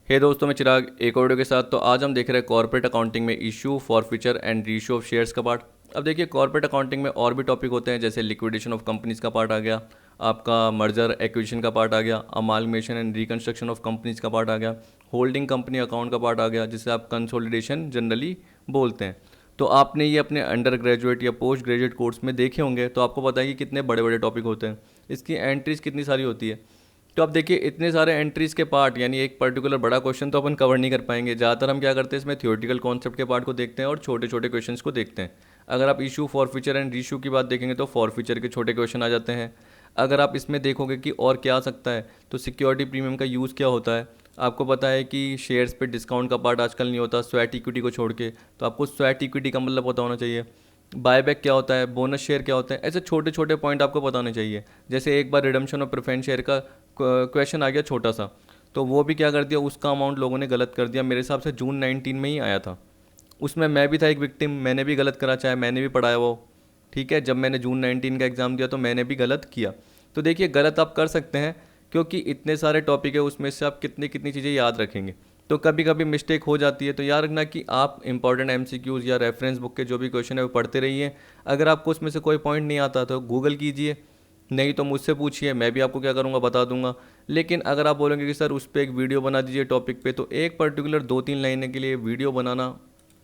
हे दोस्तों, मैं चिराग एक और वीडियो के साथ। तो आज हम देख रहे हैं कॉर्पोरेट अकाउंटिंग में issue, forfeiture and reissue of shares का पार्ट। अब देखिए, कॉर्पोरेट अकाउंटिंग में और भी टॉपिक होते हैं, जैसे लिक्विडेशन ऑफ कंपनीज का पार्ट आ गया, आपका मर्जर एक्विजिशन का पार्ट आ गया, amalgamation and reconstruction of companies का पार्ट आ गया, होल्डिंग कंपनी अकाउंट का पार्ट आ गया, जिसे आप कंसोलिडेशन जनरली बोलते हैं। तो आपने ये अपने अंडर ग्रेजुएट या पोस्ट ग्रेजुएट कोर्स में देखे होंगे, तो आपको पता है कि कितने बड़े बड़े टॉपिक होते हैं, इसकी एंट्रीज कितनी सारी होती है। तो अब देखिए, इतने सारे एंट्रीज के पार्ट, यानी एक पर्टिकुलर बड़ा क्वेश्चन तो अपन कवर नहीं कर पाएंगे। ज़्यादातर हम क्या करते हैं, इसमें थ्योरेटिकल कॉन्सेप्ट के पार्ट को देखते हैं और छोटे छोटे क्वेश्चंस को देखते हैं। अगर आप इशू, फॉरफीचर एंड रीइशू की बात देखेंगे तो फॉरफीचर के छोटे क्वेश्चन आ जाते हैं। अगर आप इसमें देखोगे कि और क्या आ सकता है, तो सिक्योरिटी प्रीमियम का यूज़ क्या होता है। आपको पता है कि शेयर्स पे डिस्काउंट का पार्ट आजकल नहीं होता, स्वेट इक्विटी को छोड़ के। तो आपको स्वेट इक्विटी का मतलब पता होना चाहिए। बायबैक क्या होता है, बोनस शेयर क्या होता है, ऐसे छोटे छोटे पॉइंट आपको पता होने चाहिए। जैसे एक बार रिडम्पशन और प्रेफरेंस शेयर का क्वेश्चन आ गया छोटा सा, तो वो भी क्या कर दिया, उसका अमाउंट लोगों ने गलत कर दिया। मेरे हिसाब से जून 19 में ही आया था। उसमें मैं भी था एक विक्टिम, मैंने भी गलत करा, चाहे मैंने भी पढ़ाया वो। ठीक है, जब मैंने जून 19 का एग्ज़ाम दिया तो मैंने भी गलत किया। तो देखिए, गलत आप कर सकते हैं, क्योंकि इतने सारे टॉपिक है, उसमें से आप कितनी कितनी चीज़ें याद रखेंगे। तो कभी कभी मिस्टेक हो जाती है, तो याद रखना कि आप इंपॉर्टेंट एमसीक्यूज़ या रेफरेंस बुक के जो भी क्वेश्चन है वो पढ़ते रहिए। अगर आपको उसमें से कोई पॉइंट नहीं आता तो गूगल कीजिए, नहीं तो मुझसे पूछिए, मैं भी आपको क्या करूँगा बता दूंगा। लेकिन अगर आप बोलेंगे कि सर उस पर एक वीडियो बना दीजिए टॉपिक पे, तो एक पर्टिकुलर 2-3 लाइनें के लिए वीडियो बनाना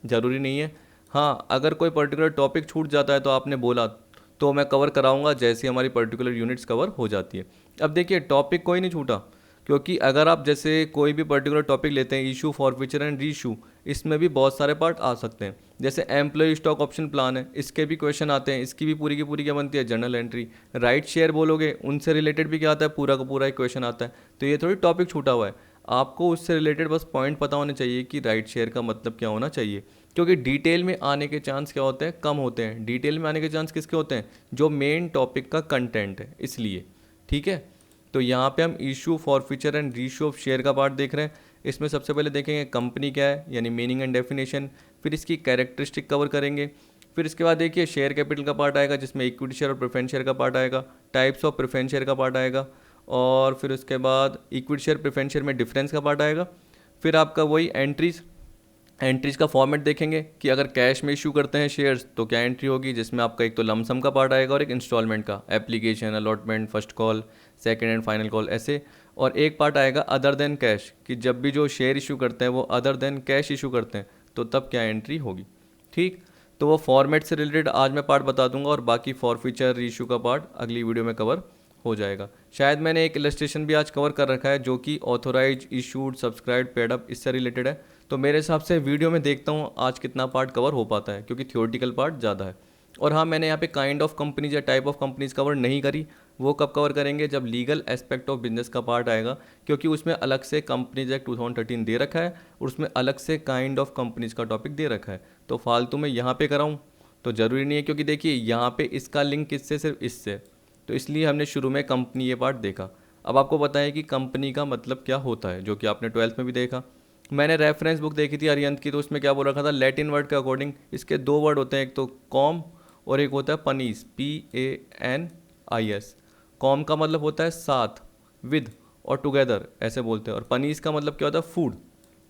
ज़रूरी नहीं है। हाँ, अगर कोई पर्टिकुलर टॉपिक छूट जाता है तो आपने बोला, तो मैं कवर कराऊंगा जैसे हमारी पर्टिकुलर यूनिट्स कवर हो जाती है। अब देखिए, टॉपिक कोई नहीं छूटा, क्योंकि अगर आप जैसे कोई भी पर्टिकुलर टॉपिक लेते हैं, इशू, फॉरफीचर एंड रीइशू, इसमें भी बहुत सारे पार्ट आ सकते हैं। जैसे एम्प्लॉय स्टॉक ऑप्शन प्लान है, इसके भी क्वेश्चन आते हैं। इसकी भी पूरी की पूरी क्या बनती है, जर्नल एंट्री। राइट शेयर बोलोगे, उनसे रिलेटेड भी क्या आता है, पूरा का पूरा एक क्वेश्चन आता है। तो ये थोड़ी टॉपिक छूटा हुआ है, आपको उससे रिलेटेड बस पॉइंट पता होने चाहिए कि राइट शेयर का मतलब क्या होना चाहिए। क्योंकि डिटेल में आने के चांस क्या होते हैं, कम होते हैं। डिटेल में आने के चांस किसके होते हैं, जो मेन टॉपिक का कंटेंट है, इसलिए। ठीक है, तो यहाँ पे हम issue, forfeiture and reissue of share का पार्ट देख रहे हैं। इसमें सबसे पहले देखेंगे कंपनी क्या है, यानी मीनिंग एंड डेफिनेशन। फिर इसकी कैरेक्टरिस्टिक कवर करेंगे। फिर इसके बाद देखिए, शेयर कैपिटल का पार्ट आएगा, जिसमें इक्विटी शेयर और प्रेफरेंस शेयर का पार्ट आएगा। टाइप्स ऑफ प्रेफरेंस शेयर का पार्ट आएगा। और फिर उसके बाद इक्विटी शेयर, प्रेफरेंस शेयर में डिफरेंस का पार्ट आएगा। फिर आपका वही एंट्रीज का फॉर्मेट देखेंगे कि अगर कैश में इशू करते हैं शेयर्स तो क्या एंट्री होगी, जिसमें आपका एक तो लमसम का पार्ट आएगा और एक इंस्टॉलमेंट का, application, allotment, first call, second and final call, ऐसे। और एक पार्ट आएगा अदर देन कैश, कि जब भी जो शेयर इशू करते हैं वो अदर देन कैश इशू करते हैं, तो तब क्या एंट्री होगी। ठीक, तो वो फॉर्मेट से रिलेटेड आज मैं पार्ट बता दूंगा, और बाकी फॉरफीचर, रीइशू का पार्ट अगली वीडियो में कवर हो जाएगा। शायद मैंने एक इलस्ट्रेशन भी आज कवर कर रखा है, जो कि authorise, issued, subscribe, paid up, इससे रिलेटेड है। तो मेरे हिसाब से वीडियो में देखता हूँ आज कितना पार्ट कवर हो पाता है, क्योंकि थियोरटिकल पार्ट ज़्यादा है। और हाँ, मैंने यहाँ पे काइंड ऑफ कंपनीज या टाइप ऑफ कंपनीज कवर नहीं करी। वो कब कवर करेंगे, जब लीगल एस्पेक्ट ऑफ बिजनेस का पार्ट आएगा, क्योंकि उसमें अलग से कंपनीज एक्ट 2013 दे रखा है, और उसमें अलग से काइंड ऑफ कंपनीज का टॉपिक दे रखा है। तो फालतू में यहाँ पे कराऊँ तो ज़रूरी नहीं है, क्योंकि देखिए यहाँ पे इसका लिंक किससे, सिर्फ इससे। तो इसलिए हमने शुरू में कंपनी ये पार्ट देखा। अब आपको पता है कि कंपनी का मतलब क्या होता है, जो कि आपने 12th में भी देखा। मैंने रेफरेंस बुक देखी थी अरियंत की, तो उसमें क्या बोल रखा था, लैटिन वर्ड के अकॉर्डिंग इसके दो वर्ड होते हैं, एक तो कॉम और एक होता है पनीस, PANIS। कॉम का मतलब होता है साथ, विद और टुगेदर, ऐसे बोलते हैं। और पनीस का मतलब क्या होता है, फूड।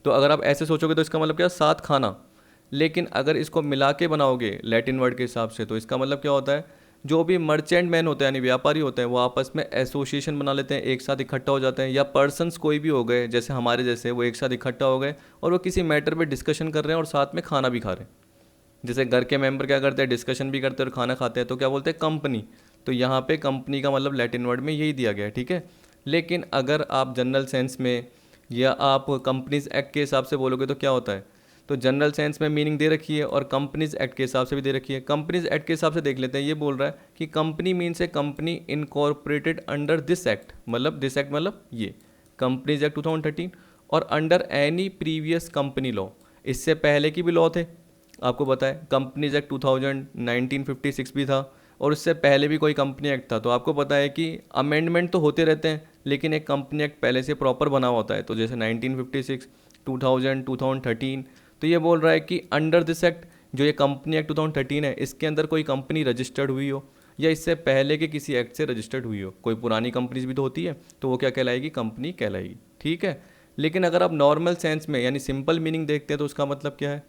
तो अगर आप ऐसे सोचोगे तो इसका मतलब क्या, साथ खाना। लेकिन अगर इसको मिला के बनाओगे लैटिन वर्ड के हिसाब से, तो इसका मतलब क्या होता है, जो भी मर्चेंट मैन होते हैं, यानी व्यापारी होते हैं, वो आपस में एसोसिएशन बना लेते हैं, एक साथ इकट्ठा हो जाते हैं। या पर्सन्स कोई भी हो गए, जैसे हमारे जैसे, वो एक साथ इकट्ठा हो गए और वो किसी मैटर पे डिस्कशन कर रहे हैं और साथ में खाना भी खा रहे हैं। जैसे घर के मेंबर क्या करते हैं, डिस्कशन भी करते हैं और खाना खाते हैं, तो क्या बोलते हैं, कंपनी। तो यहाँ पे कंपनी का मतलब लैटिन वर्ड में यही दिया गया है। ठीक है, लेकिन अगर आप जनरल सेंस में या आप कंपनीज एक्ट के हिसाब से बोलोगे तो क्या होता है, तो जनरल सेंस में मीनिंग दे रखी है और कंपनीज एक्ट के हिसाब से भी दे रखी है। कंपनीज एक्ट के हिसाब से देख लेते हैं, ये बोल रहा है कि company means A company incorporated under this act, मतलब दिस एक्ट मतलब ये कंपनीज एक्ट 2013, और under any previous company law. इससे पहले की भी लॉ थे, आपको पता है, कंपनीज एक्ट 2000, 1956 भी था, और उससे पहले भी कोई कंपनी एक्ट था। तो आपको पता है कि अमेंडमेंट तो होते रहते हैं, लेकिन एक कंपनी एक्ट पहले से प्रॉपर बना होता है। तो जैसे 1956, 2000, 2013, तो ये बोल रहा है कि अंडर दिस एक्ट, जो ये कंपनी एक्ट 2013 है, इसके अंदर कोई कंपनी रजिस्टर्ड हुई हो या इससे पहले के किसी एक्ट से रजिस्टर्ड हुई हो, कोई पुरानी कंपनीज भी तो होती है, तो वो क्या कहलाएगी, कंपनी कहलाएगी। ठीक है, लेकिन अगर आप नॉर्मल सेंस में यानी सिंपल मीनिंग देखते हैं तो उसका मतलब क्या है?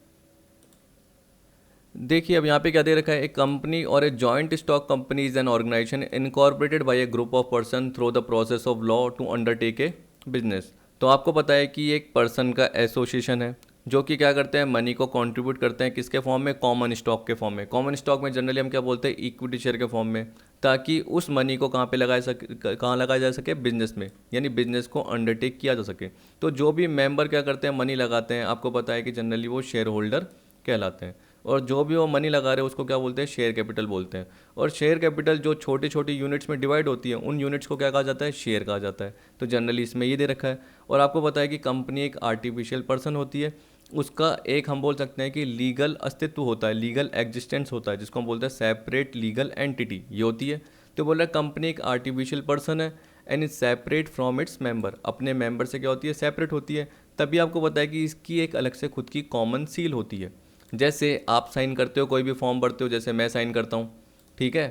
देखिए अब यहाँ पे क्या दे रखा है, एक कंपनी और a joint stock company is an organisation incorporated by a group of person through the process of law to undertake a business. तो आपको पता है कि ये एक पर्सन का एसोसिएशन है जो कि क्या करते हैं, मनी को कंट्रीब्यूट करते हैं किसके फॉर्म में, कॉमन स्टॉक के फॉर्म में। कॉमन स्टॉक में जनरली हम क्या बोलते हैं, इक्विटी शेयर के फॉर्म में, ताकि उस मनी को कहाँ पे लगाया जा सके, बिजनेस में, यानी बिजनेस को अंडरटेक किया जा सके। तो जो भी मेंबर क्या करते हैं, मनी लगाते हैं, आपको पता है कि जनरली वो शेयर होल्डर कहलाते हैं। और जो भी वो मनी लगा रहे हैं उसको क्या बोलते हैं, शेयर कैपिटल बोलते हैं। और शेयर कैपिटल जो छोटे छोटे यूनिट्स में डिवाइड होती है, उन यूनिट्स को क्या कहा जाता है, शेयर कहा जाता है। तो जनरली इसमें ये दे रखा है। और आपको पता है कि कंपनी एक आर्टिफिशियल पर्सन होती है, उसका एक हम बोल सकते हैं कि लीगल अस्तित्व होता है, लीगल एग्जिस्टेंस होता है, जिसको हम बोलते हैं सेपरेट लीगल एंटिटी, ये होती है। तो बोल रहा है कंपनी एक आर्टिफिशियल पर्सन है and is separate from its member, अपने मेंबर से क्या होती है, सेपरेट होती है। तभी आपको पता है कि इसकी एक अलग से खुद की कॉमन सील होती है। जैसे आप साइन करते हो, कोई भी फॉर्म भरते हो, जैसे मैं साइन करता हूँ, ठीक है,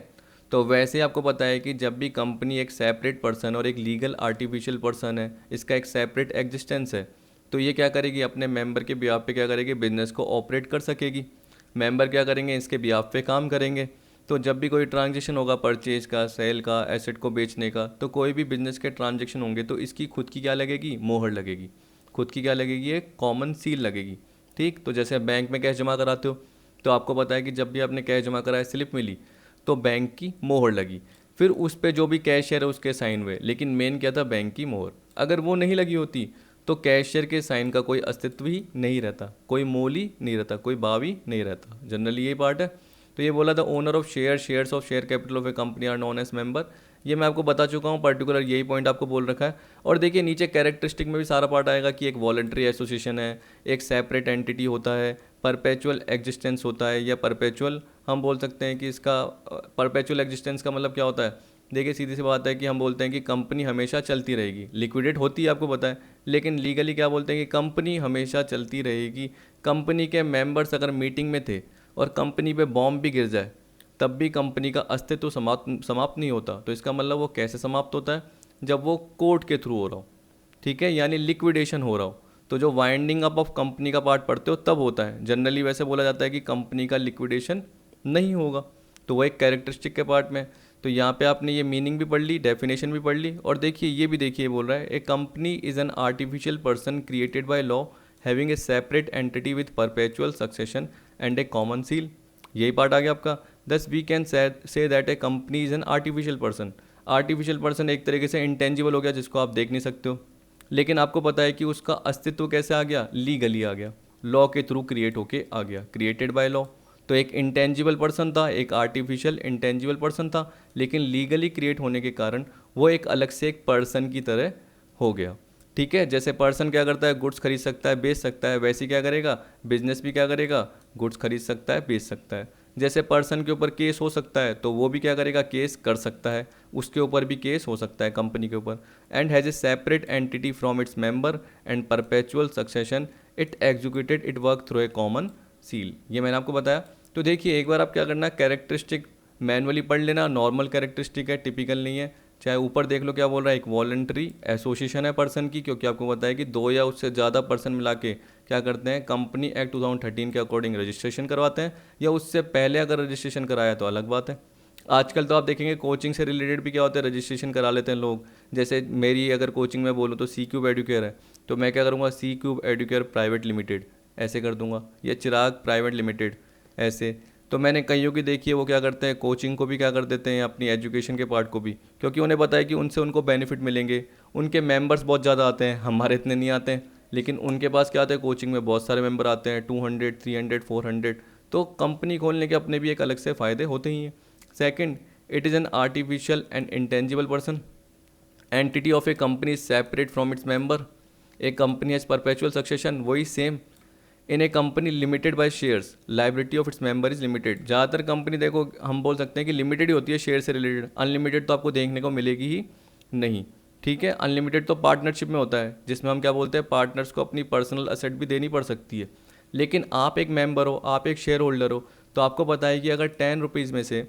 तो वैसे आपको पता है कि जब भी कंपनी एक सेपरेट पर्सन और एक लीगल आर्टिफिशियल पर्सन है, इसका एक सेपरेट एग्जिस्टेंस है, तो ये क्या करेगी, अपने मेंबर के बिहाफ पे क्या करेगी, बिजनेस को ऑपरेट कर सकेगी। मेंबर क्या करेंगे, इसके बिहाफ पे काम करेंगे। तो जब भी कोई ट्रांजेक्शन होगा, परचेज का, सेल का, एसेट को बेचने का, तो कोई भी बिजनेस के ट्रांजेक्शन होंगे तो इसकी खुद की क्या लगेगी, मोहर लगेगी, खुद की क्या लगेगी, एक कॉमन सील लगेगी। ठीक, तो जैसे बैंक में कैश जमा कराते हो, तो आपको पता है कि जब भी आपने कैश जमा कराया, स्लिप मिली, तो बैंक की मोहर लगी, फिर उस पे जो भी कैशियर है उसके साइन हुए, लेकिन मेन क्या था, बैंक की मोहर। अगर वो नहीं लगी होती तो कैशियर के साइन का कोई अस्तित्व ही नहीं रहता, कोई मोल ही नहीं रहता, कोई भाव ही नहीं रहता। जनरली यही पार्ट है। तो ये बोला, the owner of shares of share capital of a company are known as member. ये मैं आपको बता चुका हूँ, पर्टिकुलर यही पॉइंट आपको बोल रखा है। और देखिए नीचे कैरेक्टरिस्टिक में भी सारा पार्ट आएगा कि एक वॉलंटरी एसोसिएशन है, एक सेपरेट एंटिटी होता है, परपेचुअल एग्जिस्टेंस होता है, या परपेचुअल हम बोल सकते हैं कि इसका परपेचुअल एग्जिस्टेंस का मतलब क्या होता है। देखिए सीधी सी बात है कि हम बोलते हैं कि कंपनी हमेशा चलती रहेगी, लिक्विडेट होती है आपको पता है, लेकिन लीगली क्या बोलते हैं कि कंपनी हमेशा चलती रहेगी। कंपनी के मेंबर्स अगर मीटिंग में थे और कंपनी पे बॉम्ब भी गिर जाए, तब भी कंपनी का अस्तित्व समाप्त नहीं होता। तो इसका मतलब वो कैसे समाप्त होता है, जब वो कोर्ट के थ्रू हो रहा हो, ठीक है, यानी लिक्विडेशन हो रहा हो। तो जो वाइंडिंग अप ऑफ कंपनी का पार्ट पढ़ते हो तब होता है। जनरली वैसे बोला जाता है कि कंपनी का लिक्विडेशन नहीं होगा। तो वो एक कैरेक्टरिस्टिक के पार्ट में। तो यहाँ पे आपने ये मीनिंग भी पढ़ ली, डेफिनेशन भी पढ़ ली, और देखिए ये भी देखिए बोल रहा है, a company is an artificial person created by law having a separate entity with perpetual succession and a common seal. यही पार्ट आ गया आपका। Thus we can say that a company is an artificial person. Artificial person एक तरीके से intangible हो गया, जिसको आप देख नहीं सकते हो, लेकिन आपको पता है कि उसका अस्तित्व कैसे आ गया, लीगली आ गया, लॉ के थ्रू क्रिएट होके आ गया, क्रिएटेड बाय लॉ। तो एक इंटेंजिबल पर्सन था, एक आर्टिफिशियल इंटेंजिबल पर्सन था, लेकिन लीगली क्रिएट होने के कारण वो एक अलग से एक पर्सन की तरह हो गया। ठीक है, जैसे पर्सन क्या करता है, गुड्स खरीद सकता है, बेच सकता है, वैसे ही क्या करेगा, बिजनेस भी क्या करेगा, गुड्स खरीद सकता है, बेच सकता है। जैसे पर्सन के ऊपर केस हो सकता है, तो वो भी क्या करेगा, केस कर सकता है, उसके ऊपर भी केस हो सकता है कंपनी के ऊपर। And has a separate entity from its member and perpetual succession, it executed it work through a common seal. ये मैंने आपको बताया। तो देखिए एक बार आप क्या करना, कैरेक्टरिस्टिक मैनुअली पढ़ लेना, नॉर्मल कैरेक्टरिस्टिक है, टिपिकल नहीं है। चाहे ऊपर देख लो क्या बोल रहा है, एक वॉलंटरी एसोसिएशन है पर्सन की, क्योंकि आपको पता है कि दो या उससे ज़्यादा पर्सन मिला के क्या करते हैं, कंपनी एक्ट 2013 के अकॉर्डिंग रजिस्ट्रेशन करवाते हैं, या उससे पहले अगर रजिस्ट्रेशन कराया तो अलग बात है। आजकल तो आप देखेंगे कोचिंग से रिलेटेड भी क्या होता है, रजिस्ट्रेशन करा लेते हैं लोग। जैसे मेरी अगर कोचिंग में बोलूँ तो सी क्यूब एडुकेयर है, तो मैं क्या करूँगा, सी क्यूब एडुकेयर प्राइवेट लिमिटेड ऐसे कर दूंगा, या चिराग प्राइवेट लिमिटेड ऐसे। तो मैंने कईयों की देखी है, वो क्या करते हैं, कोचिंग को भी क्या कर देते हैं, अपनी एजुकेशन के पार्ट को भी, क्योंकि उन्हें पता है कि उनसे उनको बेनिफिट मिलेंगे। उनके मेंबर्स बहुत ज़्यादा आते हैं, हमारे इतने नहीं आते हैं, लेकिन उनके पास क्या आते हैं, कोचिंग में बहुत सारे मेंबर आते हैं, 200, 300, 400। तो कंपनी खोलने के अपने भी एक अलग से फ़ायदे होते ही हैं। Second, it is an artificial and intangible person, entity of a company separate from its member. एक कंपनी एज परपेचुअल सक्सेशन, वही same. In A company limited by shares, liability of its member is limited. ज़्यादातर company देखो हम बोल सकते हैं कि limited ही होती है शेयर से रिलेटेड, अनलिमिटेड तो आपको देखने को मिलेगी ही नहीं। ठीक है, अनलिमिटेड तो पार्टनरशिप में होता है, जिसमें हम क्या बोलते हैं, पार्टनर्स को अपनी पर्सनल असेट भी देनी पड़ सकती है। लेकिन आप एक मेंबर हो, आप एक शेयर होल्डर हो, तो आपको पता है कि अगर 10 रुपीज़ में से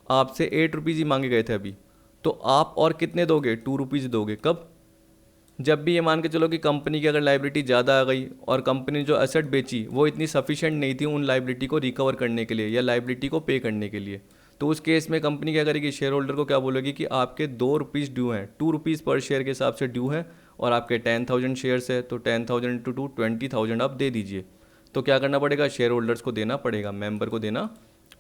आपसे 8 रुपीज़ ही मांगे गए थे अभी, तो आप और कितने दोगे, 2 रुपीज़ दोगे। कब, जब भी ये मान के चलो कि कंपनी की अगर लाइबिलिटी ज़्यादा आ गई और कंपनी ने जो एसेट बेची वो इतनी सफिशिएंट नहीं थी उन लाइबिलिटी को रिकवर करने के लिए या लाइबिलिटी को पे करने के लिए, तो उस केस में कंपनी क्या करेगी, शेयर होल्डर को क्या बोलेगी कि आपके 2 रुपीज़ ड्यू हैं, 2 रुपीज़ पर शेयर के हिसाब से ड्यू है, और आपके 10,000 शेयर्स है तो 10,000 इंटू 2 20,000 आप दे दीजिए। तो क्या करना पड़ेगा, शेयर होल्डर्स को देना पड़ेगा, मेंबर को देना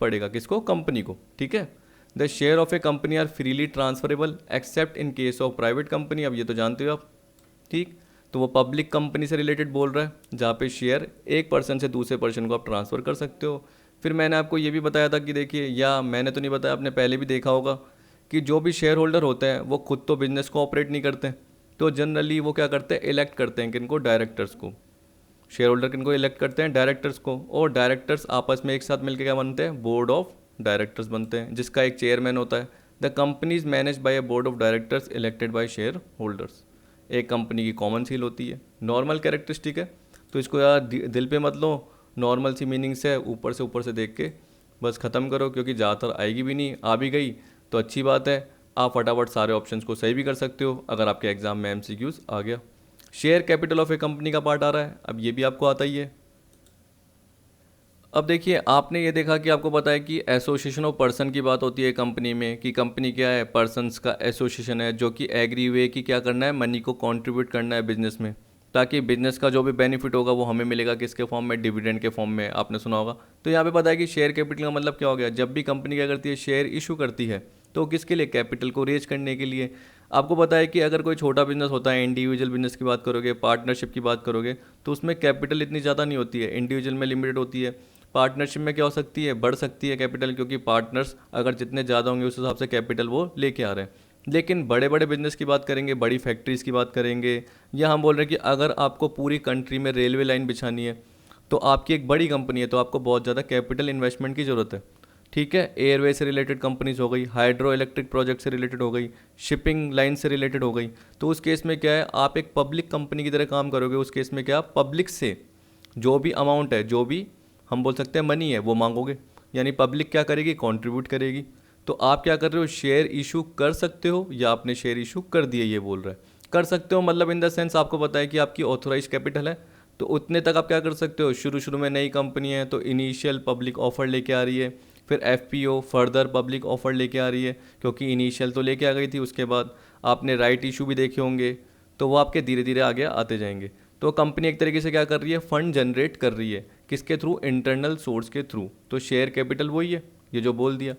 पड़ेगा, किसको, कंपनी को। ठीक है। The share of a company are freely transferable except in case of private company, अब ये तो जानते हो आप। ठीक। तो वो पब्लिक कंपनी से रिलेटेड बोल रहा है जहाँ पे शेयर एक पर्सन से दूसरे पर्सन को आप ट्रांसफ़र कर सकते हो। फिर मैंने आपको ये भी बताया था कि देखिए, या मैंने तो नहीं बताया, आपने पहले भी देखा होगा कि जो भी शेयर होल्डर होते हैं वो खुद तो बिजनेस को ऑपरेट नहीं करते, तो जनरली वो क्या करते हैं, इलेक्ट करते हैं किनको, डायरेक्टर्स को। शेयर होल्डर किनको इलेक्ट करते हैं, डायरेक्टर्स को, और डायरेक्टर्स आपस में एक साथ मिलकर क्या बनते हैं, बोर्ड ऑफ डायरेक्टर्स बनते हैं, जिसका एक चेयरमैन होता है। The company is manage by a board of directors elected by share holders. एक कंपनी की कॉमन सील होती है, नॉर्मल कैरेक्टरिस्टिक है, तो इसको यार दिल पे मत लो, नॉर्मल सी मीनिंग से ऊपर से देख के बस ख़त्म करो, क्योंकि ज़्यादातर आएगी भी नहीं, आ भी गई तो अच्छी बात है, आप फटाफट सारे ऑप्शंस को सही भी कर सकते हो अगर आपके एग्जाम में एमसीक्यूज आ गया। Share capital of a company का पार्ट आ रहा है, अब ये भी आपको आता ही है। अब देखिए, आपने ये देखा कि आपको पता है कि एसोसिएशन ऑफ पर्सन की बात होती है कंपनी में, कि कंपनी क्या है, पर्सन्स का एसोसिएशन है जो कि एग्री हुए कि क्या करना है, मनी को कंट्रीब्यूट करना है बिजनेस में, ताकि बिजनेस का जो भी बेनिफिट होगा वो हमें मिलेगा, किसके फॉर्म में, डिविडेंड के फॉर्म में, आपने सुना होगा। तो यहाँ पे पता है कि शेयर कैपिटल का मतलब क्या हो गया, जब भी कंपनी क्या करती है, शेयर इशू करती है, तो किसके लिए, कैपिटल को रेज करने के लिए। आपको पता है कि अगर कोई छोटा बिजनेस होता है, इंडिविजुअल बिजनेस की बात करोगे, पार्टनरशिप की बात करोगे, तो उसमें कैपिटल इतनी ज़्यादा नहीं होती है, इंडिविजुअल में लिमिटेड होती है। पार्टनरशिप में क्या हो सकती है, बढ़ सकती है कैपिटल, क्योंकि पार्टनर्स अगर जितने ज़्यादा होंगे उस हिसाब से कैपिटल वो लेके आ रहे हैं। लेकिन बड़े बड़े बिजनेस की बात करेंगे, बड़ी फैक्ट्रीज़ की बात करेंगे, या हम बोल रहे हैं कि अगर आपको पूरी कंट्री में रेलवे लाइन बिछानी है, तो आपकी एक बड़ी कंपनी है, तो आपको बहुत ज़्यादा कैपिटल इन्वेस्टमेंट की ज़रूरत है। ठीक है। एयरवे से रिलेटेड कंपनीज हो गई, हाइड्रो इलेक्ट्रिक प्रोजेक्ट से रिलेटेड हो गई, शिपिंग लाइन से रिलेटेड हो गई, तो उस केस में क्या है, आप एक पब्लिक कंपनी की तरह काम करोगे। उस केस में क्या, पब्लिक से जो भी अमाउंट है, जो भी हम बोल सकते हैं मनी है, वो मांगोगे, यानी पब्लिक क्या करेगी, कंट्रीब्यूट करेगी। तो आप क्या कर रहे हो, शेयर इशू कर सकते हो, या आपने शेयर इशू कर दिए, ये बोल रहा है। कर सकते हो मतलब इन द सेंस आपको पता है कि आपकी ऑथोराइज कैपिटल है, तो उतने तक आप क्या कर सकते हो, शुरू शुरू में नई कंपनी है तो इनिशियल पब्लिक ऑफर लेके आ रही है, फिर एफपीओ फर्दर पब्लिक ऑफर लेके आ रही है, क्योंकि इनिशियल तो लेके आ गई थी, उसके बाद आपने राइट इशू भी देखे होंगे, तो वो आपके धीरे धीरे आगे आते जाएंगे। तो कंपनी एक तरीके से क्या कर रही है, फंड जनरेट कर रही है, किसके थ्रू, इंटरनल सोर्स के थ्रू। तो शेयर कैपिटल वही है, ये जो बोल दिया।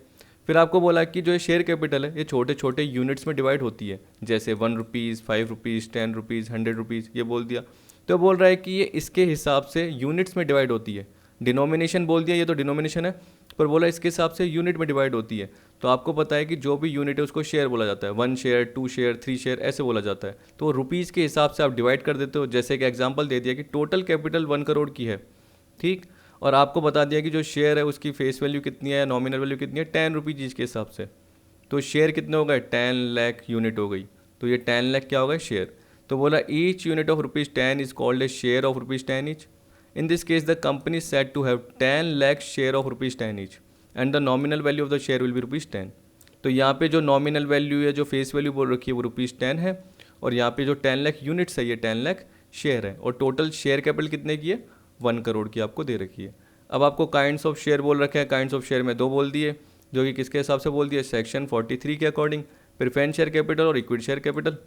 फिर आपको बोला कि जो शेयर कैपिटल है ये छोटे छोटे यूनिट्स में डिवाइड होती है, जैसे 1 रुपीज़, 5 रुपीज़, 10 रुपीज़, 100 रुपीज़, ये बोल दिया। तो बोल रहा है कि ये इसके हिसाब से यूनिट्स में डिवाइड होती है। डिनोमिनेशन बोल दिया, ये तो डिनोमिनेशन है, पर बोला इसके हिसाब से यूनिट में डिवाइड होती है। तो आपको पता है कि जो भी यूनिट है उसको शेयर बोला जाता है, 1 शेयर, 2 शेयर, 3 शेयर, ऐसे बोला जाता है। तो रुपीज़ के हिसाब से आप डिवाइड कर देते हो। जैसे कि एग्जांपल दे दिया कि टोटल कैपिटल 1 करोड़ की है, ठीक, और आपको बता दिया कि जो शेयर है उसकी फेस वैल्यू कितनी है, नॉमिनल वैल्यू कितनी है, 10 रुपीज़ इसके हिसाब से। तो शेयर कितने हो गए, 10 लाख यूनिट हो गई, तो ये 10 लाख क्या हो गए, शेयर। तो बोला each unit of ₹10 is called a share of ₹10 each. In this case, the company is said to have 10 lakh share of ₹10 each and the nominal value of the share will be ₹10। तो यहाँ पे जो nominal value है, जो face value बोल रखी है, वो ₹10 है, और यहाँ पे जो 10 लाख यूनिट्स है, ये 10 लाख शेयर है, और टोटल शेयर कैपिटल कितने की है, 1 करोड़ की आपको दे रखी है। अब आपको काइंड्स ऑफ शेयर बोल रखे हैं, काइंड्स ऑफ शेयर में 2 बोल दिए, जो कि किसके हिसाब से बोल दिए, सेक्शन 43 के अकॉर्डिंग, प्रेफरेंस शेयर कैपिटल और इक्विटी शेयर कैपिटल,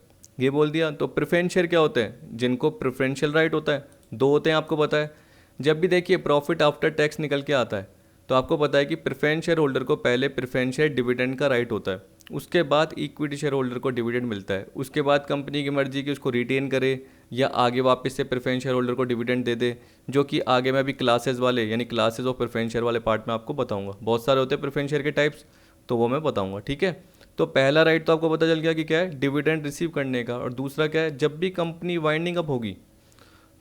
ये बोल दिया। तो प्रेफरेंस शेयर क्या होते हैं, जिनको प्रेफरेंशियल राइट होता है, 2 होते हैं, आपको पता है। जब भी देखिए प्रॉफिट आफ्टर टैक्स निकल के आता है, तो आपको पता है कि प्रेफरेंस शेयर होल्डर को पहले प्रेफरेंस शेयर डिविडेंड का राइट होता है, उसके बाद इक्विटी शेयर होल्डर को डिविडेंड मिलता है, उसके बाद कंपनी की मर्जी की उसको रिटेन करे या आगे वापस से प्रेफरेंस शेयर होल्डर को डिविडेंड दे दे, जो कि आगे मैं अभी क्लासेस वाले यानी क्लासेस ऑफ प्रेफरेंस शेयर वाले पार्ट में आपको बताऊंगा। बहुत सारे होते हैं प्रेफरेंस शेयर के टाइप्स, तो वो मैं बताऊंगा, ठीक है। तो पहला राइट तो आपको पता चल गया कि क्या है, डिविडेंड रिसीव करने का, और दूसरा क्या है, जब भी कंपनी वाइंडिंग अप होगी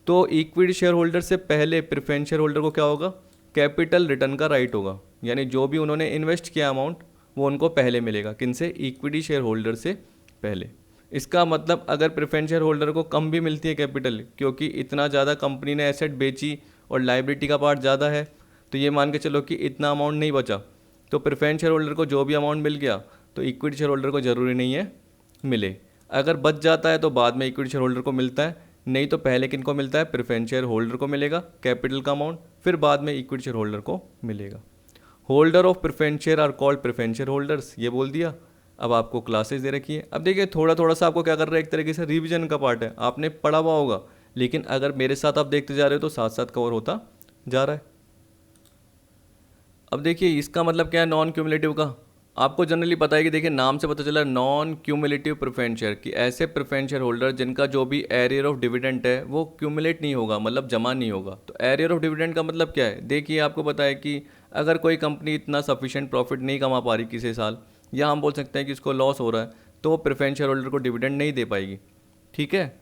तो इक्विटी शेयर होल्डर से पहले प्रेफरेंस शेयर होल्डर को क्या होगा, कैपिटल रिटर्न का राइट होगा, यानी जो भी उन्होंने इन्वेस्ट किया अमाउंट वो उनको पहले मिलेगा, किनसे, इक्विटी शेयर होल्डर से पहले। इसका मतलब अगर प्रेफरेंस शेयर होल्डर को कम भी मिलती है कैपिटल, क्योंकि इतना ज़्यादा कंपनी ने एसेट बेची और लाइबिलिटी का पार्ट ज़्यादा है, तो ये मान के चलो कि इतना अमाउंट नहीं बचा, तो प्रेफरेंस शेयर होल्डर को जो भी अमाउंट मिल गया तो इक्विटी शेयर होल्डर को ज़रूरी नहीं है मिले। अगर बच जाता है तो बाद में इक्विटी शेयर होल्डर को मिलता है, नहीं तो पहले किन को मिलता है, प्रेफरेंस शेयर होल्डर को मिलेगा कैपिटल का अमाउंट, फिर बाद में इक्विटी शेयर होल्डर को मिलेगा। Holder of preference share are called preference share holders, ये बोल दिया। अब आपको क्लासेस दे रखी है। अब देखिए थोड़ा थोड़ा सा आपको क्या कर रहा है, एक तरीके से रिवीजन का पार्ट है, आपने पढ़ा हुआ होगा, लेकिन अगर मेरे साथ आप देखते जा रहे हो तो साथ साथ कवर होता जा रहा है। अब देखिए इसका मतलब क्या है नॉन क्यूमुलेटिव का, आपको जनरली पता है कि देखिए नाम से पता चला नॉन क्यूमुलेटिव प्रेफरेंस शेयर, कि ऐसे प्रेफरेंस शेयर होल्डर जिनका जो भी एरियर ऑफ डिविडेंड है वो क्यूमुलेट नहीं होगा, मतलब जमा नहीं होगा। तो एरियर ऑफ डिविडेंड का मतलब क्या है, देखिए आपको पता है कि अगर कोई कंपनी इतना सफिशिएंट प्रॉफिट नहीं कमा पा रही किसी साल, या हम बोल सकते हैं कि इसको लॉस हो रहा है, तो वो प्रेफरेंस शेयर होल्डर को डिविडेंड नहीं दे पाएगी, ठीक है।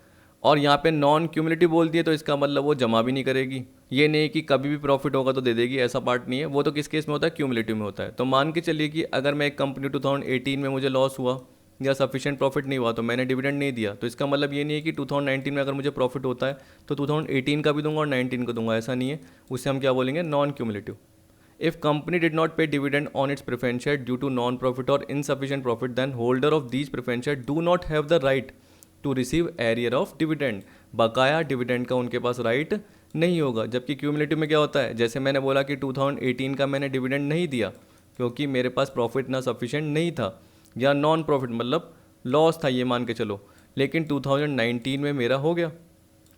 और यहाँ पे नॉन क्यूमुलेटिव बोल दिए तो इसका मतलब वो जमा भी नहीं करेगी। ये नहीं कि कभी भी प्रॉफिट होगा तो दे देगी, ऐसा पार्ट नहीं है, वो तो किस केस में होता है, क्यूमुलेटिव में होता है। तो मान के चलिए कि अगर मैं एक कंपनी 2018 में मुझे लॉस हुआ या सफिशिएंट प्रॉफिट नहीं हुआ तो मैंने डिविडेंड नहीं दिया, तो इसका मतलब ये नहीं है कि 2019 में अगर मुझे प्रॉफिट होता है तो 2018 का भी दूंगा और 19 का दूंगा, ऐसा नहीं है। उसे हम क्या बोलेंगे, non cumulative. If company did not pay dividend on its preference share due to non-profit or insufficient profit, then holder of these preference share do not have the right to receive arrear of dividend. बकाया dividend का उनके पास right नहीं होगा। जबकि cumulative में क्या होता है, जैसे मैंने बोला कि 2018 का मैंने डिविडेंड नहीं दिया क्योंकि मेरे पास प्रॉफिट ना सफिशिएंट नहीं था, या नॉन प्रॉफिट मतलब लॉस था ये मान के चलो, लेकिन 2019 में मेरा हो गया,